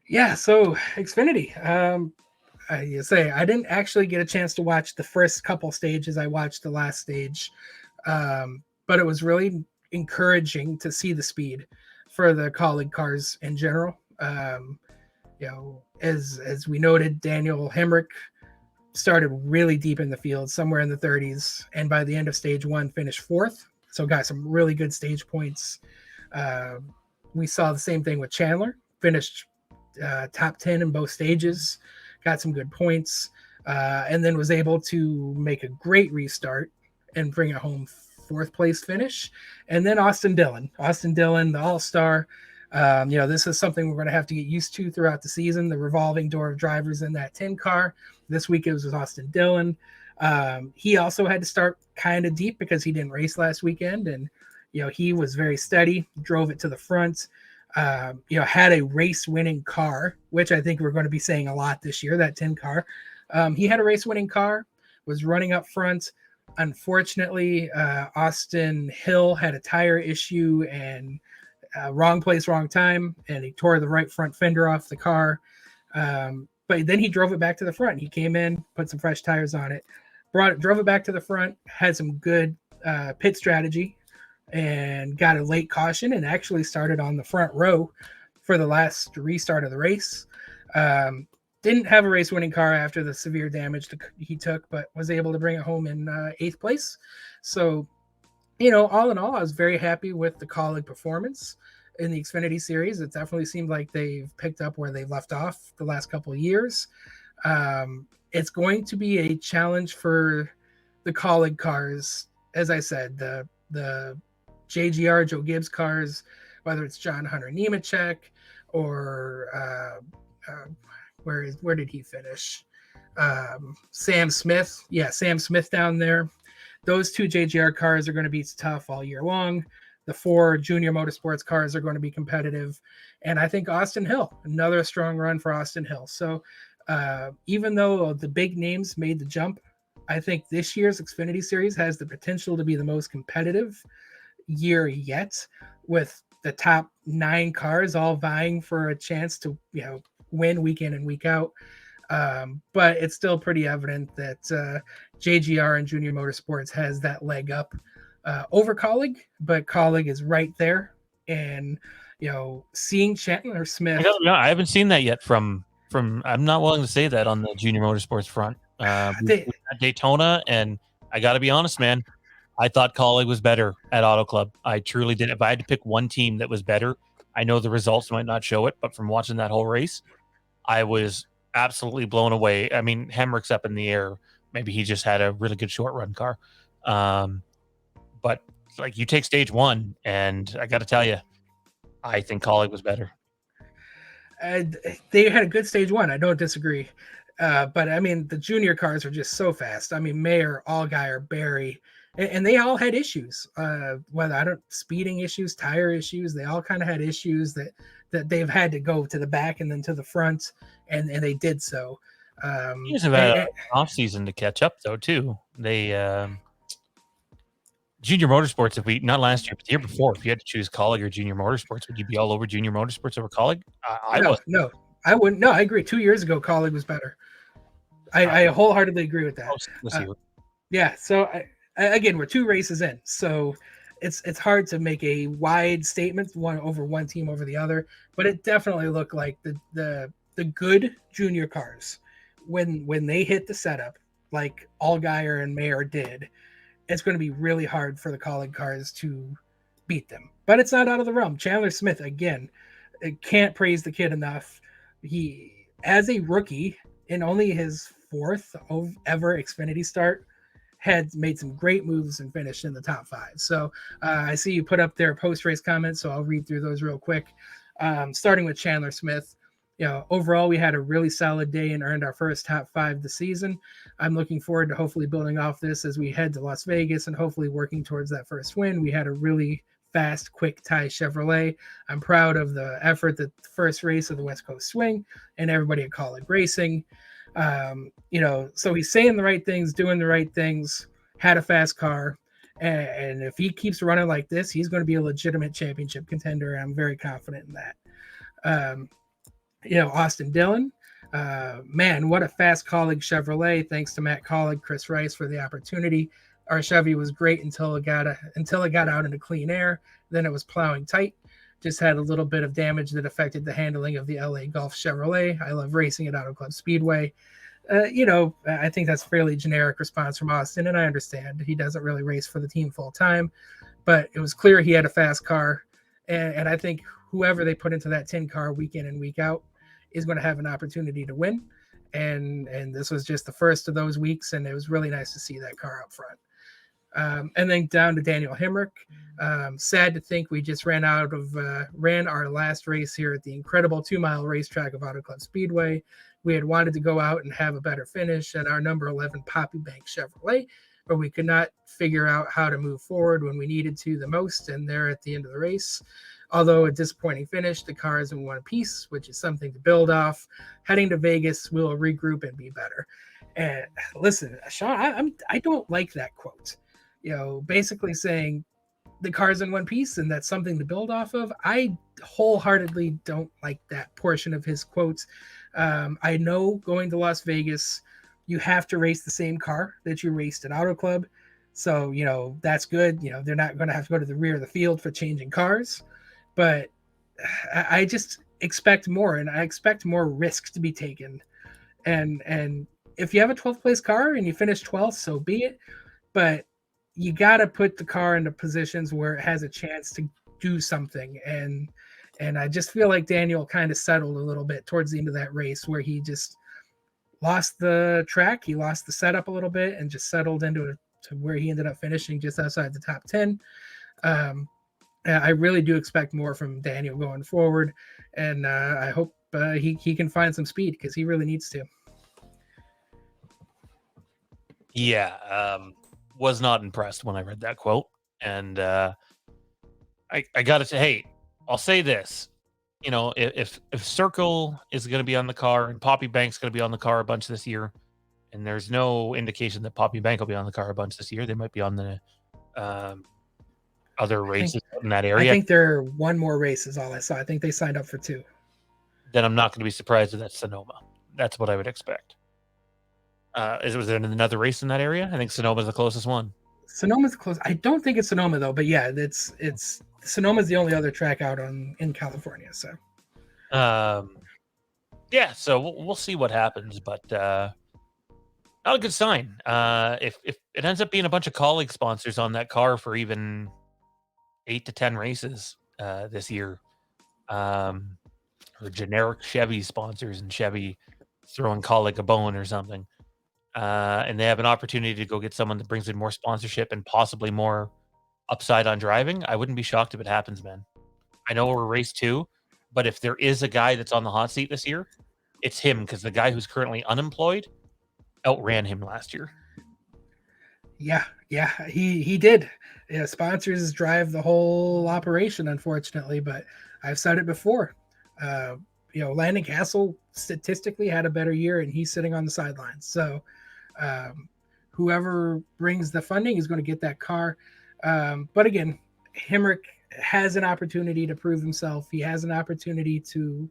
Yeah, so Xfinity. You say I didn't actually get a chance to watch the first couple stages. I watched the last stage, but it was really encouraging to see the speed for the Kaulig cars in general. As we noted, Daniel Hemrick started really deep in the field, somewhere in the 30s, and by the end of stage one, finished fourth. So got some really good stage points. Uh, we saw the same thing with Chandler, finished top 10 in both stages, got some good points, and then was able to make a great restart and bring it home fourth place finish. And then Austin Dillon, the all-star. This is something we're going to have to get used to throughout the season, the revolving door of drivers in that 10 car. This week it was with Austin Dillon. He also had to start kind of deep because he didn't race last weekend. And, he was very steady, drove it to the front, had a race winning car, which I think we're going to be saying a lot this year, that 10 car. He had a race winning car, was running up front. Unfortunately, Austin Hill had a tire issue and wrong place, wrong time, and he tore the right front fender off the car. But then he drove it back to the front. He came in, put some fresh tires on it, drove it back to the front, had some good pit strategy, and got a late caution and actually started on the front row for the last restart of the race. Didn't have a race winning car after the severe damage he took, but was able to bring it home in 8th place. So, all in all, I was very happy with the Kaulig performance in the Xfinity series. It definitely seemed like they've picked up where they've left off the last couple of years. It's going to be a challenge for the Kaulig cars. As I said, the JGR, Joe Gibbs cars, whether it's John Hunter Nemechek or where did he finish? Sam Smith. Yeah, Sam Smith down there. Those two JGR cars are going to be tough all year long. The 4 Junior Motorsports cars are going to be competitive. And I think Austin Hill, another strong run for Austin Hill. So even though the big names made the jump, I think this year's Xfinity Series has the potential to be the most competitive year yet, with the top 9 cars all vying for a chance to win week in and week out. But it's still pretty evident that JGR and Junior Motorsports has that leg up over Kaulig, but Kaulig is right there. And seeing Chandler Smith, I haven't seen that yet from. I'm not willing to say that on the Junior Motorsports front. At Daytona, and I got to be honest, man. I thought Kaulig was better at Auto Club. I truly did. If I had to pick one team that was better, I know the results might not show it, but from watching that whole race, I was absolutely blown away. I mean, Hemrick's up in the air. Maybe he just had a really good short run car. But like, you take stage one, and I got to tell you, I think Kaulig was better. They had a good stage one. I don't disagree. But I mean, the junior cars are just so fast. I mean, Mayer, Allgaier, Barry, and they all had issues. Speeding issues, tire issues. They all kind of had issues that they've had to go to the back and then to the front, and they did so. You guys have had an off season to catch up though too. They Junior Motorsports, not last year, but the year before, if you had to choose Kaulig or Junior Motorsports, would you be all over Junior Motorsports over Kaulig? No, I wouldn't. No, I agree. 2 years ago, Kaulig was better. I wholeheartedly agree with that. Yeah. So again, we're 2 races in, so it's hard to make a wide statement one team over the other, but it definitely looked like the good junior cars when they hit the setup, like Allgaier and Mayer did. It's going to be really hard for the Kaulig cars to beat them, but it's not out of the realm. Chandler Smith, again, can't praise the kid enough. He, as a rookie, in only his 4th ever Xfinity start, had made some great moves and finished in the top 5. So I see you put up their post-race comments, so I'll read through those real quick. Starting with Chandler Smith. Overall, we had a really solid day and earned our first top 5 this season. I'm looking forward to hopefully building off this as we head to Las Vegas and hopefully working towards that first win. We had a really fast, quick tie Chevrolet. I'm proud of the effort that the first race of the West Coast Swing and everybody at Kaulig Racing. So he's saying the right things, doing the right things, had a fast car. And if he keeps running like this, he's going to be a legitimate championship contender. And I'm very confident in that. Um, Austin Dillon, man, what a fast Kaulig Chevrolet. Thanks to Matt Kaulig, Chris Rice for the opportunity. Our Chevy was great until it got out into clean air. Then it was plowing tight. Just had a little bit of damage that affected the handling of the LA Golf Chevrolet. I love racing at Auto Club Speedway. I think that's a fairly generic response from Austin, and I understand he doesn't really race for the team full time, but it was clear he had a fast car, and I think whoever they put into that 10 car week in and week out is going to have an opportunity to win, and this was just the first of those weeks, and it was really nice to see that car up front. And then down to Daniel Hemrick. Sad to think we just ran our last race here at the incredible 2-mile racetrack of Auto Club Speedway. We had wanted to go out and have a better finish at our number 11 Poppy Bank Chevrolet, but we could not figure out how to move forward when we needed to the most, and there at the end of the race. Although a disappointing finish, the car is in one piece, which is something to build off. Heading to Vegas, we'll regroup and be better. And listen, Shawn, I don't like that quote. Basically saying the car's in one piece and that's something to build off of. I wholeheartedly don't like that portion of his quotes. I know going to Las Vegas, you have to race the same car that you raced at Auto Club. So, that's good. They're not going to have to go to the rear of the field for changing cars. But I just expect more, and I expect more risk to be taken. And if you have a 12th place car and you finish 12th, so be it. But you got to put the car into positions where it has a chance to do something. And I just feel like Daniel kind of settled a little bit towards the end of that race where he just lost the track. He lost the setup a little bit and just settled into to where he ended up finishing just outside the top 10. I really do expect more from Daniel going forward. And I hope he can find some speed because he really needs to. Yeah. Was not impressed when I read that quote. And I got to say, hey, I'll say this. If Circle is going to be on the car and Poppy Bank's going to be on the car a bunch this year, and there's no indication that Poppy Bank will be on the car a bunch this year, they might be on the other races in that area. I think there are one more race is all I saw. I think they signed up for 2. Then I'm not going to be surprised if that's Sonoma. That's what I would expect. Was there another race in that area? I think Sonoma's the closest one. Sonoma's close. I don't think it's Sonoma though, but yeah, it's Sonoma's the only other track out in California. So, yeah. So we'll see what happens, but not a good sign. If it ends up being a bunch of Kaulig sponsors on that car for even 8 to 10 races this year, or generic Chevy sponsors and Chevy throwing Kaulig a bone or something. And they have an opportunity to go get someone that brings in more sponsorship and possibly more upside on driving, I wouldn't be shocked if it happens, man. I know we're race 2, but if there is a guy that's on the hot seat this year, it's him because the guy who's currently unemployed outran him last year. Yeah, he did. Yeah, sponsors drive the whole operation, unfortunately, but I've said it before. Landon Castle statistically had a better year, and he's sitting on the sidelines. So whoever brings the funding is going to get that car. But again, Hemrick has an opportunity to prove himself. He has an opportunity to,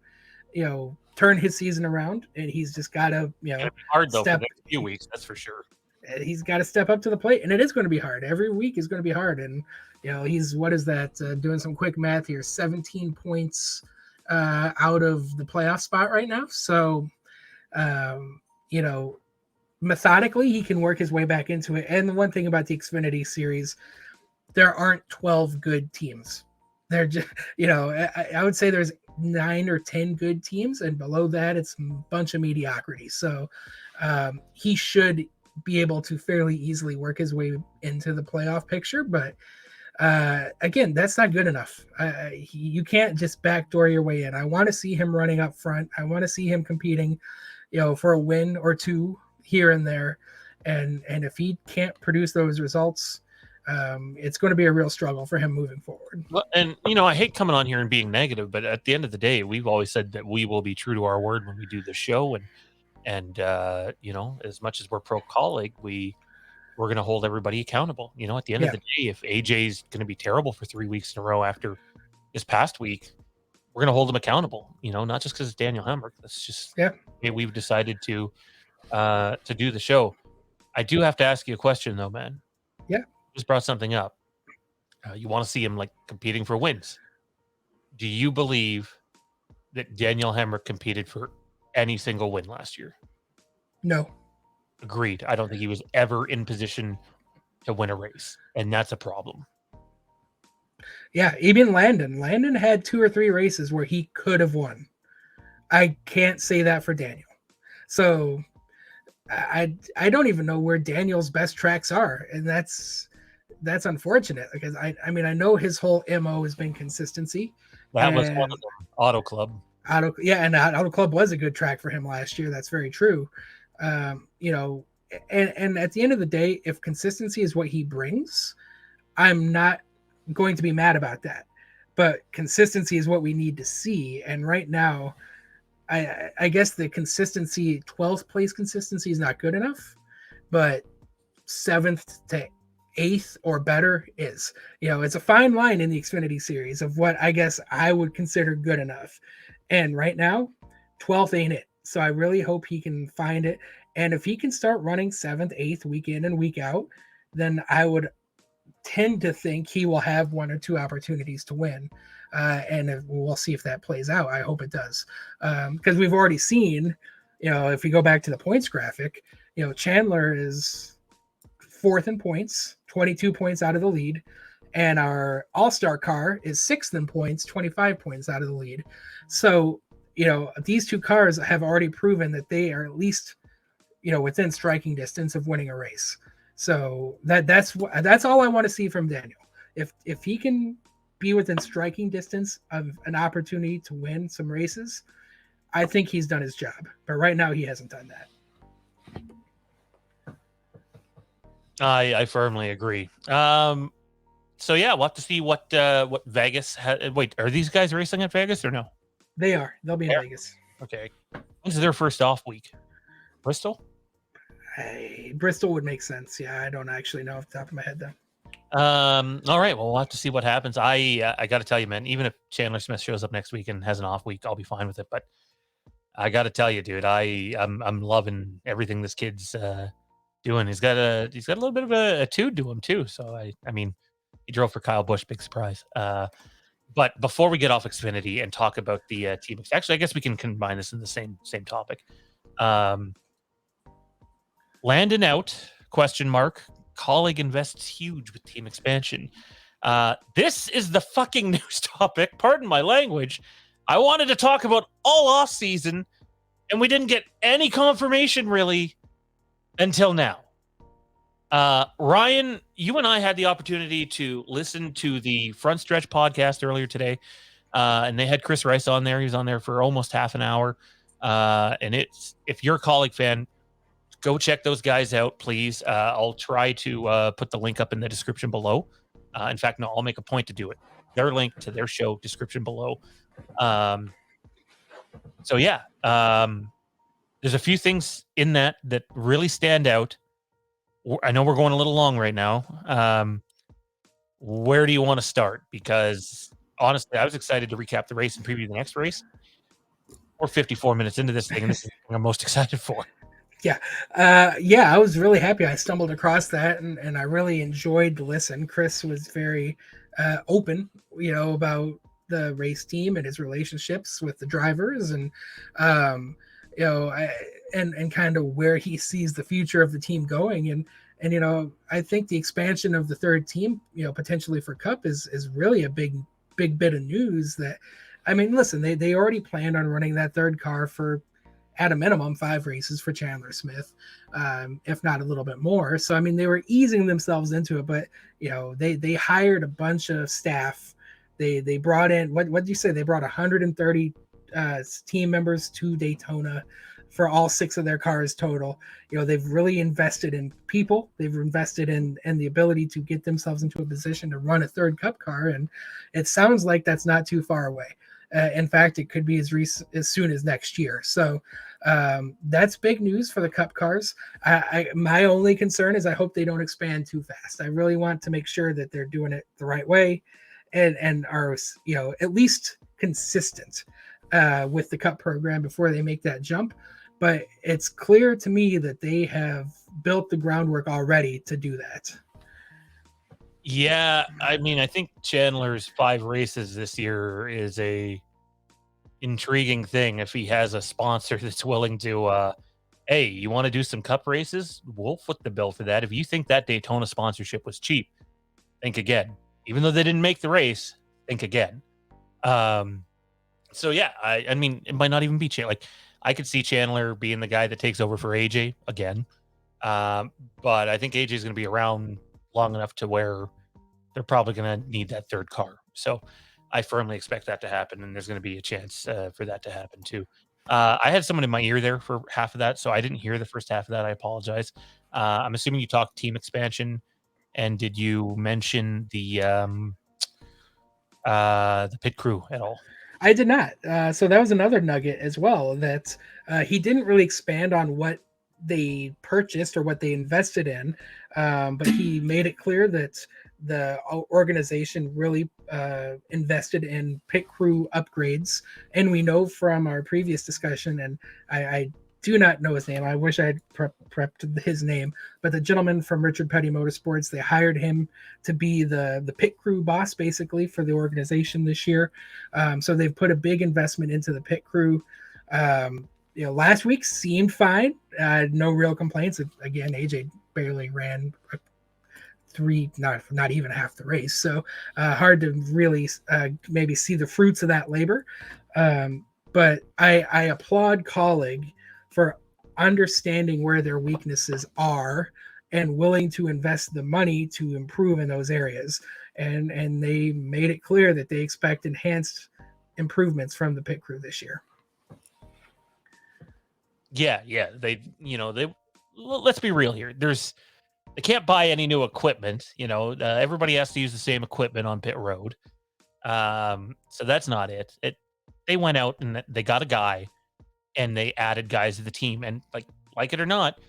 turn his season around, and he's just got to, It's gonna be hard though for the next few weeks. That's for sure. He's got to step up to the plate, and it is going to be hard. Every week is going to be hard, and he's what is that? Doing some quick math here, 17 points out of the playoff spot right now. So, methodically, he can work his way back into it. And the one thing about the Xfinity series, there aren't 12 good teams. They're just, I would say there's 9 or 10 good teams, and below that, it's a bunch of mediocrity. So he should be able to fairly easily work his way into the playoff picture. But again, that's not good enough. You can't just backdoor your way in. I want to see him running up front. I want to see him competing, for a win or two here and there. And if he can't produce those results, it's going to be a real struggle for him moving forward. Well, and I hate coming on here and being negative, but at the end of the day, we've always said that we will be true to our word when we do the show. And as much as we're pro Kaulig, we we're going to hold everybody accountable. You know, at the end of the day, if AJ's going to be terrible for 3 weeks in a row after this past week, we're going to hold him accountable, you know, not just because it's Daniel Hemrick. That's just, we've decided to do the show. I do have to ask you a question though, man. Yeah. Just brought something up. You want to see him like competing for wins. Do you believe that Daniel Hemrick competed for any single win last year? No. Agreed. I don't think he was ever in position to win a race, and that's a problem. Yeah, even Landon had 2 or 3 races where he could have won. I can't say that for Daniel. So I don't even know where Daniel's best tracks are, and that's unfortunate because I mean I know his whole MO has been consistency. That was one of them. Auto Club. And Auto Club was a good track for him last year. That's very true. You know, and at the end of the day, if consistency is what he brings, I'm not going to be mad about that. But consistency is what we need to see. And right now, I guess the consistency, 12th place consistency is not good enough, but 7th to 8th or better is. You know, it's a fine line in the Xfinity series of what I guess I would consider good enough. And right now, 12th ain't it. So I really hope he can find it. And if he can start running 7th, 8th week in and week out, then I would tend to think he will have 1 or 2 opportunities to win. And we'll see if that plays out. I hope it does. Because we've already seen, you know, if we go back to the points graphic, you know, Chandler is 4th in points, 22 points out of the lead. And our all-star car is 6th in points, 25 points out of the lead. So, you know, these 2 cars have already proven that they are at least, you know, within striking distance of winning a race. So that's all I want to see from Daniel. If he can be within striking distance of an opportunity to win some races, I think he's done his job. But right now he hasn't done that. I firmly agree. So yeah, we'll have to see what Vegas wait, are these guys racing at Vegas or no? They are. They'll be in Vegas. Okay. When's their first off week? Bristol? Bristol would make sense. Yeah, I don't actually know off the top of my head though. All right. Well, we'll have to see what happens. I got to tell you, man, even if Chandler Smith shows up next week and has an off week, I'll be fine with it. But I got to tell you, dude, I'm loving everything this kid's doing. He's got a little bit of a attitude to him too. So I mean, he drove for Kyle Busch, big surprise. But before we get off Xfinity and talk about the team, actually, I guess we can combine this in the same topic. Landon out ? Kaulig invests huge with team expansion. This is the fucking news topic. Pardon my language. I wanted to talk about all off season, and we didn't get any confirmation really until now. Ryan, you and I had the opportunity to listen to the Front Stretch podcast earlier today, and they had Chris Rice on there. He was on there for almost half an hour. And if you're a Kaulig fan, go check those guys out, please. I'll try to put the link up in the description below. In fact, no, I'll make a point to do it. Their link to their show description below. So yeah, there's a few things in that really stand out. I know we're going a little long right now. Where do you want to start? Because honestly, I was excited to recap the race and preview the next race. We're 54 minutes into this thing, and this is what I'm most excited for. Yeah. I was really happy I stumbled across that, and I really enjoyed the listen. Chris was very open, you know, about the race team and his relationships with the drivers and, you know, and kind of where he sees the future of the team going. And, you know, I think the expansion of the third team, you know, potentially for Cup is really a big bit of news that, I mean, listen, they already planned on running that third car for, at a minimum, 5 races for Chandler Smith, if not a little bit more. So, I mean, they were easing themselves into it, but, you know, they hired a bunch of staff. They brought in, what did you say? They brought 130 team members to Daytona for all 6 of their cars total. You know, they've really invested in people. They've invested in the ability to get themselves into a position to run a third Cup car. And it sounds like that's not too far away. In fact, it could be as soon as next year. So that's big news for the Cup cars. My only concern is I hope they don't expand too fast. I really want to make sure that they're doing it the right way, and are at least consistent with the Cup program before they make that jump. But it's clear to me that they have built the groundwork already to do that. Yeah, I mean, I think Chandler's 5 races this year is a intriguing thing if he has a sponsor that's willing to, "Hey, you wanna do some cup races? We'll foot the bill for that." If you think that Daytona sponsorship was cheap, think again. Even though they didn't make the race, think again. Um, so yeah, I mean, it might not even be Chan like, I could see Chandler being the guy that takes over for AJ again. Um, but I think AJ is gonna be around long enough to where they're probably gonna need that 3rd car. So, I firmly expect that to happen, and there's gonna be a chance, for that to happen too. I had someone in my ear there for half of that, so I didn't hear the first half of that, I apologize. I'm assuming you talked team expansion, and did you mention the pit crew at all? I did not. So that was another nugget as well, that he didn't really expand on what they purchased or what they invested in, but he made it clear that the organization really invested in pit crew upgrades. And we know from our previous discussion, and I do not know his name. I wish I had prepped his name, but the gentleman from Richard Petty Motorsports, they hired him to be the pit crew boss basically for the organization this year. So they've put a big investment into the pit crew. Last week seemed fine. No real complaints. Again, AJ barely ran not even half the race. So hard to really maybe see the fruits of that labor. But I applaud Kaulig for understanding where their weaknesses are and willing to invest the money to improve in those areas. And they made it clear that they expect enhanced improvements from the pit crew this year. Yeah, yeah, let's be real here. They can't buy any new equipment, everybody has to use the same equipment on pit road. So that's not it. They went out and they got a guy and they added guys to the team. And like it or not,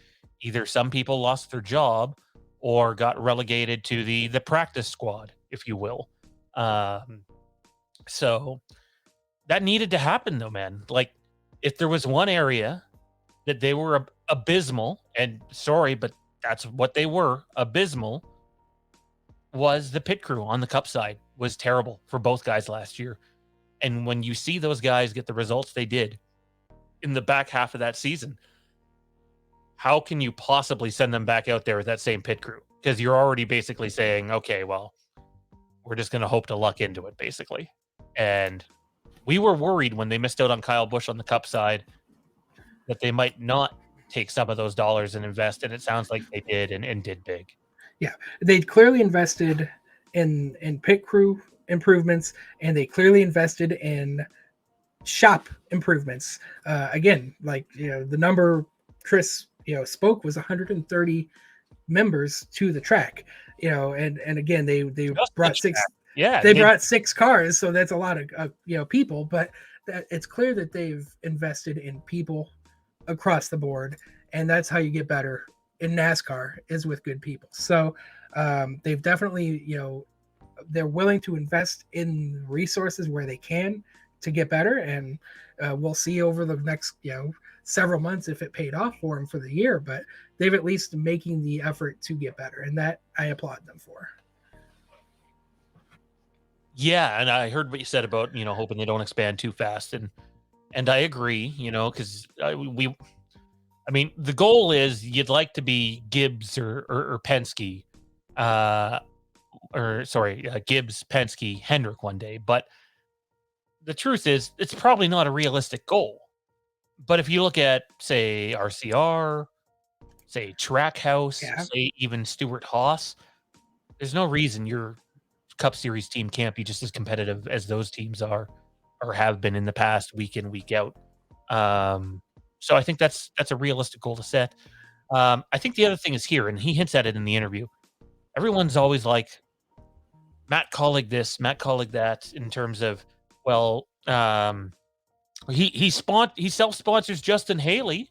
either some people lost their job or got relegated to the practice squad, if you will. Um, so that needed to happen though, man. Like if there was one area that they were abysmal, and sorry, but that's what they were, abysmal, was the pit crew on the cup side was terrible for both guys last year. And when you see those guys get the results they did in the back half of that season, how can you possibly send them back out there with that same pit crew? Because you're already basically saying, okay, well, we're just going to hope to luck into it, basically. And we were worried when they missed out on Kyle Busch on the cup side that they might not take some of those dollars and invest. And it sounds like they did and did big. Yeah, they clearly invested in pit crew improvements, and they clearly invested in shop improvements. Again, the number Chris spoke was 130 members to the track. And again they brought six. Yeah, they brought 6 cars, so that's a lot of people. But it's clear that they've invested in people across the board, and that's how you get better in NASCAR, is with good people. So they've definitely they're willing to invest in resources where they can to get better, and we'll see over the next several months if it paid off for them for the year. But they've at least making the effort to get better, and that I applaud them for. Yeah, and I heard what you said about hoping they don't expand too fast, and I agree, because I mean, the goal is you'd like to be Gibbs or Penske, Gibbs, Penske, Hendrick one day. But the truth is, it's probably not a realistic goal. But if you look at, say, RCR, say Trackhouse, say even Stewart Haas, there's no reason your Cup Series team can't be just as competitive as those teams are or have been in the past, week in, week out. So I think that's a realistic goal to set. I think the other thing is here, and he hints at it in the interview. Everyone's always like, Matt Kaulig this, Matt Kaulig that, in terms of, well, Um, he self-sponsors Justin Haley.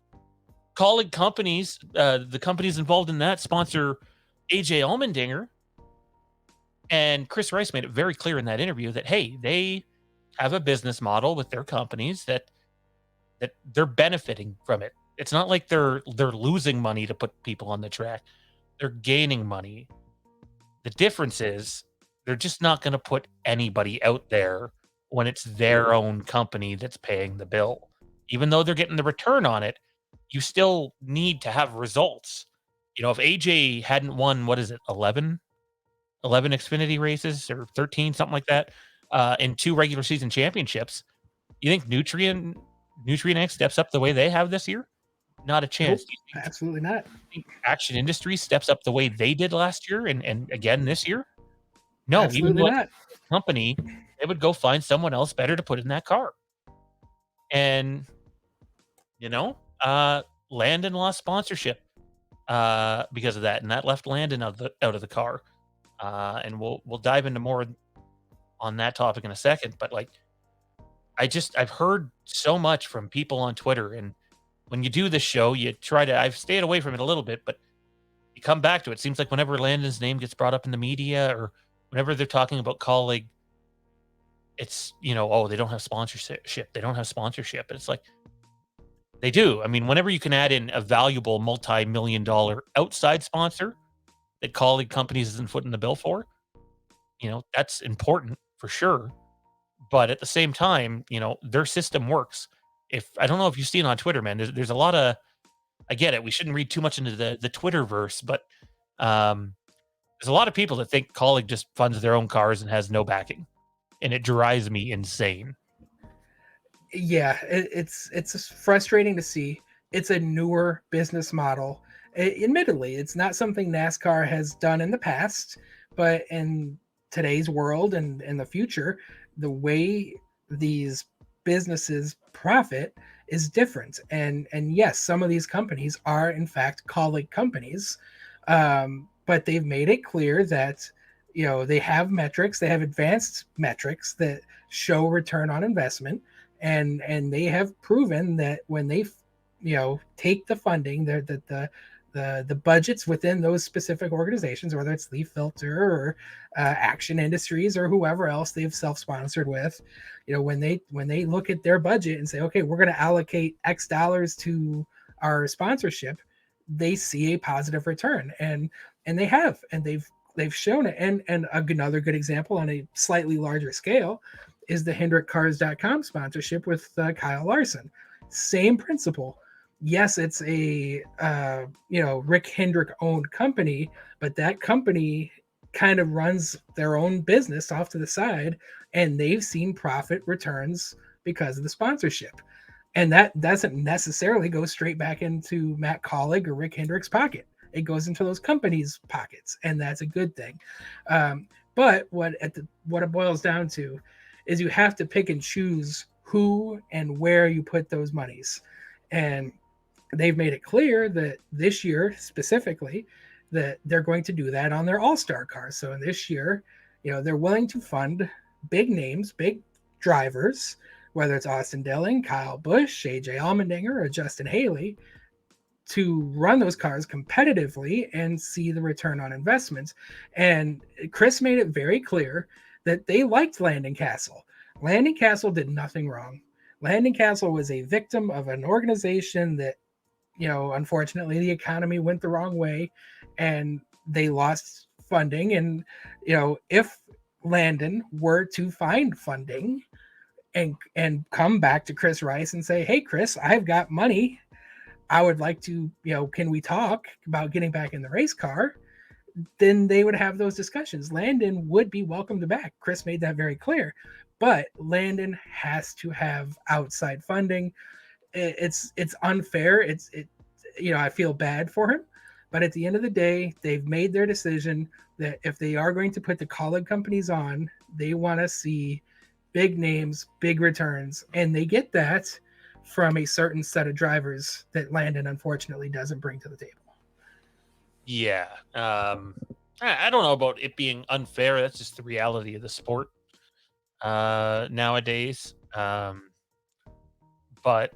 Calling companies, the companies involved in that sponsor AJ Allmendinger. And Chris Rice made it very clear in that interview that, hey, they have a business model with their companies that they're benefiting from it. It's not like they're losing money to put people on the track. They're gaining money. The difference is they're just not going to put anybody out there when it's their own company that's paying the bill. Even though they're getting the return on it, you still need to have results. If AJ hadn't won, what is it, 11 Xfinity races or 13, something like that, in two regular season championships, you think Nutrien X steps up the way they have this year? Not a chance. Nope, Do you absolutely not. think Action Industries steps up the way they did last year and again this year? No, even Absolutely though it's not. a company, they would go find someone else better to put in that car. And you know, Landon lost sponsorship because of that, and that left Landon out of the car. And we'll dive into more on that topic in a second. But like, I've heard so much from people on Twitter, and when you do this show, you try to. I've stayed away from it a little bit, but you come back to it. It seems like whenever Landon's name gets brought up in the media, or whenever they're talking about Kaulig, it's oh, they don't have sponsorship. They don't have sponsorship. And it's like they do. I mean, whenever you can add in a valuable multi-million-dollar outside sponsor that Kaulig companies isn't footing the bill for, that's important for sure. But at the same time, their system works. If I don't know if you've seen on Twitter, man, there's a lot of. I get it. We shouldn't read too much into the Twitterverse, but um, there's a lot of people that think Kaulig just funds their own cars and has no backing, and it drives me insane. Yeah, it's frustrating to see. It's a newer business model. Admittedly, it's not something NASCAR has done in the past, but in today's world and in the future, the way these businesses profit is different. And yes, some of these companies are in fact colleague companies, but they've made it clear that they have metrics, they have advanced metrics that show return on investment, and they have proven that when they take the funding, that the budgets within those specific organizations, whether it's Leaf Filter or Action Industries or whoever else they've self-sponsored with, when they look at their budget and say, okay, we're going to allocate X dollars to our sponsorship, they see a positive return, and they have, and they've shown it. And another good example on a slightly larger scale is the HendrickCars.com sponsorship with Kyle Larson. Same principle. Yes, it's a Rick Hendrick owned company, but that company kind of runs their own business off to the side, and they've seen profit returns because of the sponsorship. And that doesn't necessarily go straight back into Matt Kaulig or Rick Hendrick's pocket. It goes into those companies' pockets, and that's a good thing. But what it boils down to is you have to pick and choose who and where you put those monies. And they've made it clear that this year specifically that they're going to do that on their all-star cars. So in this year, they're willing to fund big names, big drivers, whether it's Austin Dillon, Kyle Busch, AJ Allmendinger, or Justin Haley, to run those cars competitively and see the return on investments. And Chris made it very clear that they liked Landon Castle. Landon Castle did nothing wrong. Landon Castle was a victim of an organization that, unfortunately, the economy went the wrong way and they lost funding. And, if Landon were to find funding and come back to Chris Rice and say, hey, Chris, I've got money. I would like to, can we talk about getting back in the race car? Then they would have those discussions. Landon would be welcomed back. Chris made that very clear. But Landon has to have outside funding. It's unfair. I feel bad for him. But at the end of the day, they've made their decision that if they are going to put the Kaulig companies on, they want to see big names, big returns. And they get that from a certain set of drivers that Landon unfortunately doesn't bring to the table. Yeah. I don't know about it being unfair. That's just the reality of the sport nowadays. Um, but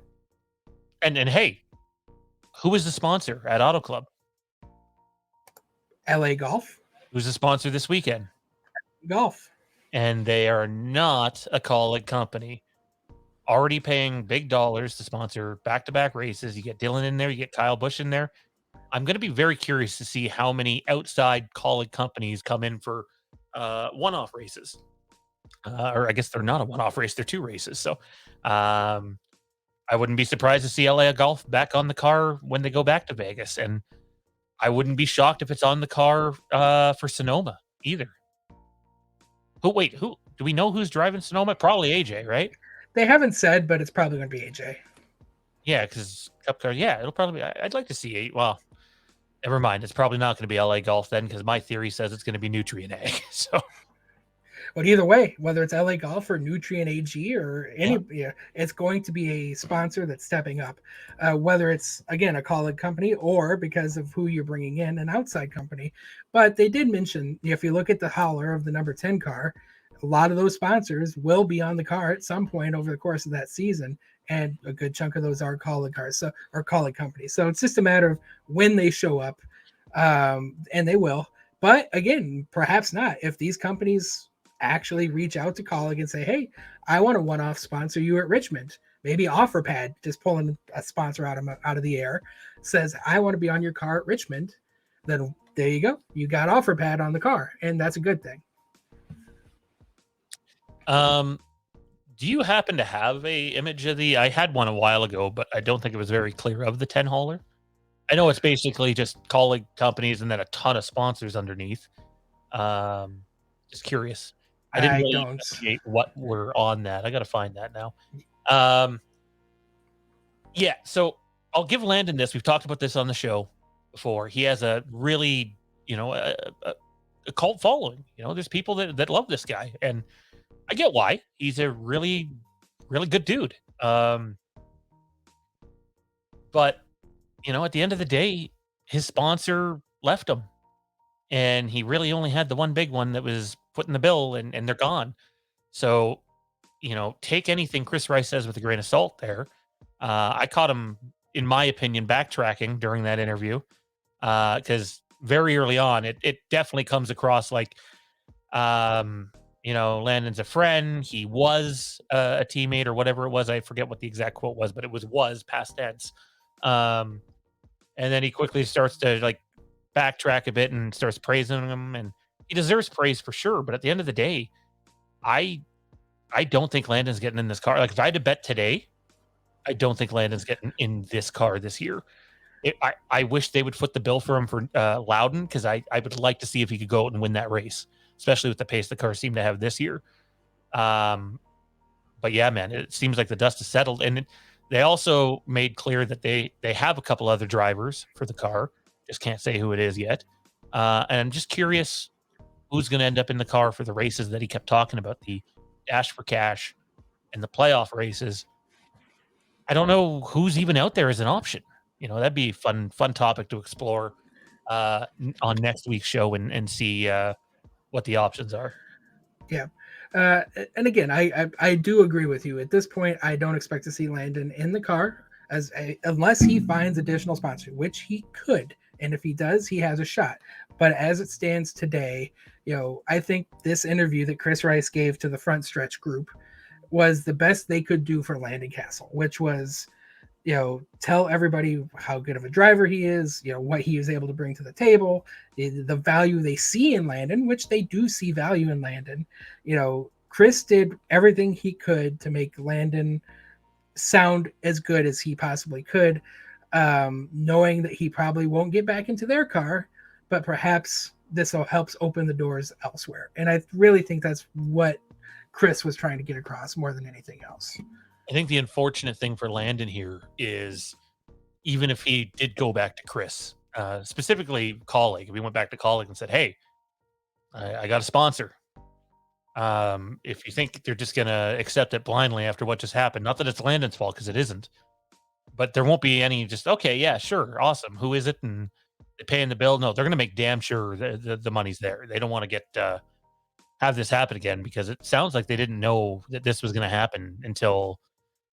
and hey, who is the sponsor at Auto Club? LA Golf. Who's the sponsor this weekend? Golf. And they are not a Kaulig company. Already paying big dollars to sponsor back-to-back races. You get Dylan in there, you get Kyle Busch in there. I'm going to be very curious to see how many outside Kaulig companies come in for one-off races. Or I guess they're not a one-off race; they're two races. So, um, I wouldn't be surprised to see LA Golf back on the car when they go back to Vegas, and I wouldn't be shocked if it's on the car for Sonoma either. Who do we know who's driving Sonoma? Probably AJ, right? They haven't said, but it's probably going to be AJ. Yeah, because Cup car. Yeah, it'll probably. I'd like to see eight. Well, never mind. It's probably not going to be LA Golf then, because my theory says it's going to be Nutrien Ag. So, But either way, whether it's LA Golf or Nutrien AG or any, it's going to be a sponsor that's stepping up. Whether it's again a Kaulig company or because of who you're bringing in, an outside company. But they did mention if you look at the hauler of the number 10 car, a lot of those sponsors will be on the car at some point over the course of that season, and a good chunk of those are Kaulig cars, so or Kaulig companies. So it's just a matter of when they show up, and they will. But again, perhaps not if these companies actually reach out to Kaulig and say, hey, I want to one-off sponsor you at Richmond. Maybe OfferPad, just pulling a sponsor out of the air, says, I want to be on your car at Richmond. Then there you go. You got OfferPad on the car, and that's a good thing. Do you happen to have a image of I had one a while ago, but I don't think it was very clear of the 10 hauler. I know it's basically just Kaulig companies and then a ton of sponsors underneath. Just curious. I didn't really don't investigate what were on that. I got to find that now. Yeah, so I'll give Landon this. We've talked about this on the show before. He has a really, a cult following. There's people that love this guy, and I get why. He's a really, really good dude. But at the end of the day, his sponsor left him, and he really only had the one big one that was footing the bill, and they're gone. So, take anything Chris Rice says with a grain of salt there. I caught him, in my opinion, backtracking during that interview, because very early on, it definitely comes across like, Landon's a friend. He was a teammate or whatever it was. I forget what the exact quote was, but it was past tense. And then he quickly starts to like backtrack a bit and starts praising him, and he deserves praise for sure. But at the end of the day, I don't think Landon's getting in this car. Like if I had to bet today, I don't think Landon's getting in this car this year. I wish they would foot the bill for him for Loudon, because I would like to see if he could go out and win that race, especially with the pace the car seemed to have this year. But yeah, man, it seems like the dust has settled. And they also made clear that they have a couple other drivers for the car. Just can't say who it is yet. And I'm just curious who's going to end up in the car for the races that he kept talking about, the Dash for Cash and the playoff races. I don't know who's even out there as an option. That'd be fun topic to explore on next week's show and see what the options are. Yeah. And again, I do agree with you. At this point, I don't expect to see Landon in the car unless he finds additional sponsors, which he could. And if he does, he has a shot. But as it stands today, I think this interview that Chris Rice gave to the Front Stretch group was the best they could do for Landon Castle, which was, tell everybody how good of a driver he is, what he is able to bring to the table, the value they see in Landon, which they do see value in Landon. Chris did everything he could to make Landon sound as good as he possibly could, knowing that he probably won't get back into their car, but perhaps this will help open the doors elsewhere. And I really think that's what Chris was trying to get across more than anything else. I think the unfortunate thing for Landon here is, even if he did go back to Chris, specifically Kaulig, if he went back to Kaulig and said, hey, I got a sponsor. If you think they're just going to accept it blindly after what just happened, not that it's Landon's fault, because it isn't, but there won't be any just, okay, yeah, sure, awesome. Who is it? And they're paying the bill. No, they're going to make damn sure the money's there. They don't want to get have this happen again, because it sounds like they didn't know that this was going to happen until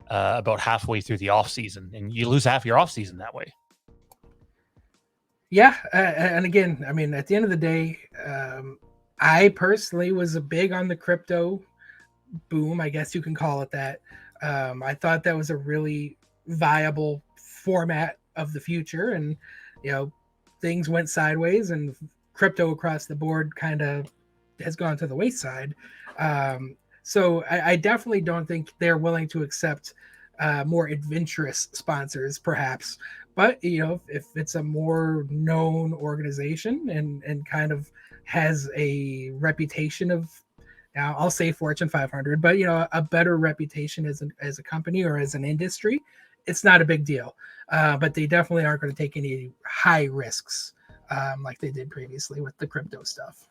about halfway through the off season, and you lose half your off season that way. Yeah, and again, I mean, at the end of the day, I personally was a big on the crypto boom, I guess you can call it that. I thought that was a really viable format of the future, and you know, things went sideways, and crypto across the board kind of has gone to the wayside. So I definitely don't think they're willing to accept more adventurous sponsors, perhaps. But you know, if it's a more known organization and kind of has a reputation of, now I'll say Fortune 500, but you know, a better reputation as a company or as an industry, it's not a big deal. But they definitely aren't going to take any high risks like they did previously with the crypto stuff.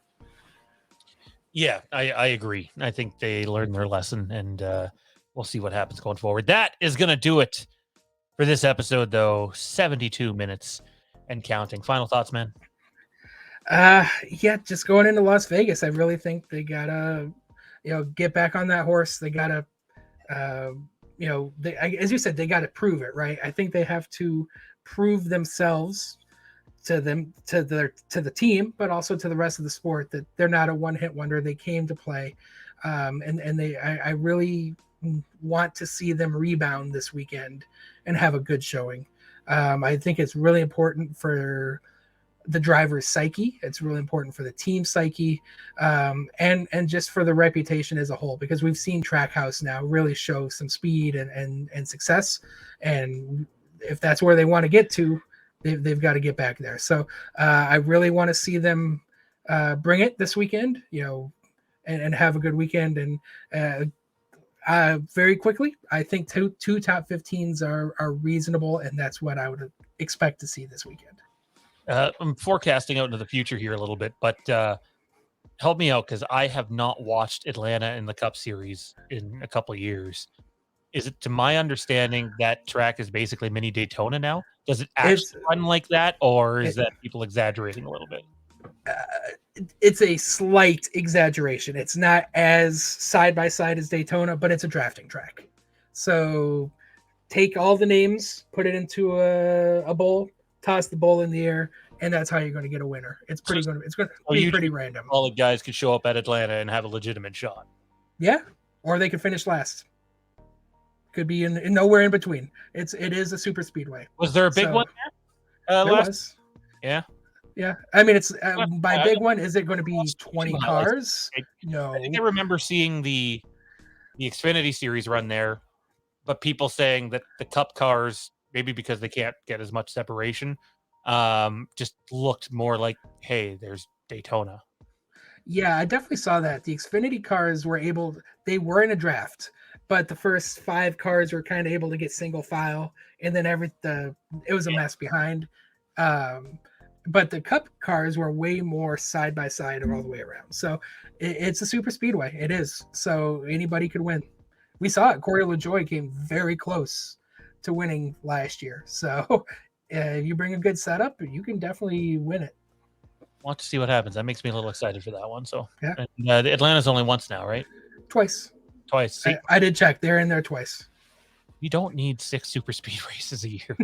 Yeah, I agree. I think they learned their lesson, and we'll see what happens going forward. That is going to do it for this episode, though. 72 minutes and counting. Final thoughts, man? Yeah, just going into Las Vegas, I really think they gotta, you know, get back on that horse. They gotta, uh, you know, as you said, they gotta prove it, right? I think they have to prove themselves to the team, but also to the rest of the sport, that they're not a one hit wonder. They came to play, and I really want to see them rebound this weekend and have a good showing. I think it's really important for the driver's psyche. It's really important for the team psyche, and just for the reputation as a whole, because we've seen Trackhouse now really show some speed and success, and if that's where they want to get to, they've got to get back there. So I really want to see them bring it this weekend, you know, and have a good weekend. And very quickly, I think two top 15s are reasonable, and that's what I would expect to see this weekend. I'm forecasting out into the future here a little bit, but help me out, because I have not watched Atlanta in the Cup Series in a couple of years. Is it, to my understanding, that track is basically mini Daytona now? Does it It's actually run like that, or is it, that people exaggerating a little bit? it's a slight exaggeration. It's not as side by side as Daytona, but it's a drafting track. So take all the names, put it into a bowl, toss the bowl in the air, and that's how you're going to get a winner. It's going to be pretty random. All the guys could show up at Atlanta and have a legitimate shot. Yeah, or they could finish last. Could be in nowhere in between. It is a super speedway. Was there a big one there? There was. Yeah. Yeah, I mean, it's by big one. Is it going to be 20 cars? No. I think I remember seeing the Xfinity Series run there, but people saying that the Cup cars, maybe because they can't get as much separation, just looked more like, hey, there's Daytona. Yeah, I definitely saw that. The Xfinity cars they were in a draft, but the first 5 cars were kind of able to get single file, and then it was a mess behind. But the Cup cars were way more side by side all the way around. So it's a super speedway. It is. So anybody could win. We saw it. Corey LaJoie came very close to winning last year. So if you bring a good setup, you can definitely win it. Want to see what happens. That makes me a little excited for that one. So yeah, and, Atlanta's only once now, right? Twice. See? I did check. They're in there twice. You don't need 6 super speed races a year.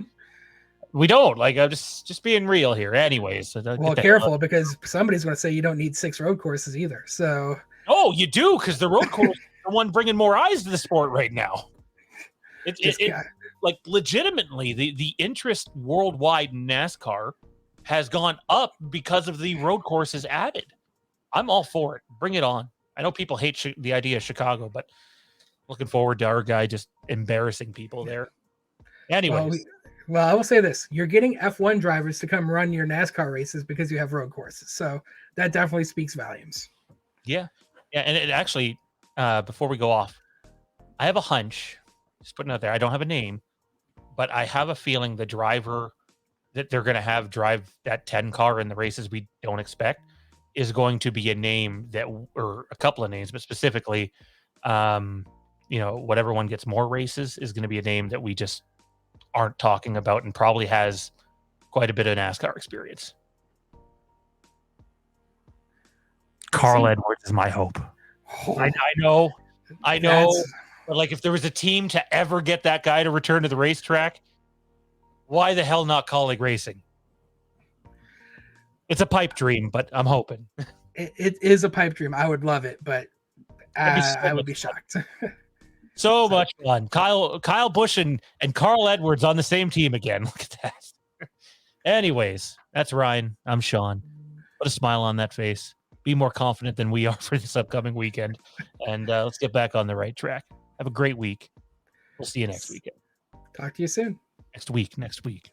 We don't. Like, I'm just being real here. Anyways. Well, careful, because somebody's going to say you don't need 6 road courses either. So. Oh, you do, because the road course is the one bringing more eyes to the sport right now. Like, legitimately, the interest worldwide in NASCAR has gone up because of the road courses added. I'm all for it. Bring it on. I know people hate the idea of Chicago, but looking forward to our guy just embarrassing people there. Anyways. Well, I will say this. You're getting F1 drivers to come run your NASCAR races because you have road courses. So that definitely speaks volumes. Yeah. Yeah. And it actually, before we go off, I have a hunch, just putting it out there. I don't have a name, but I have a feeling the driver that they're going to have drive that 10 car in the races we don't expect is going to be a name or a couple of names, but specifically, whatever one gets more races is going to be a name that we just aren't talking about, and probably has quite a bit of NASCAR experience. Carl Edwards is my hope. Oh, I know. But like, if there was a team to ever get that guy to return to the racetrack, why the hell not Kaulig Racing? It's a pipe dream, but I'm hoping. It is a pipe dream. I would love it, but I would be shocked. So much fun. Kyle Busch and Carl Edwards on the same team again. Look at that. Anyways, that's Ryan. I'm Shawn. Put a smile on that face. Be more confident than we are for this upcoming weekend. And let's get back on the right track. Have a great week. We'll see you next weekend. Talk to you soon. Next week.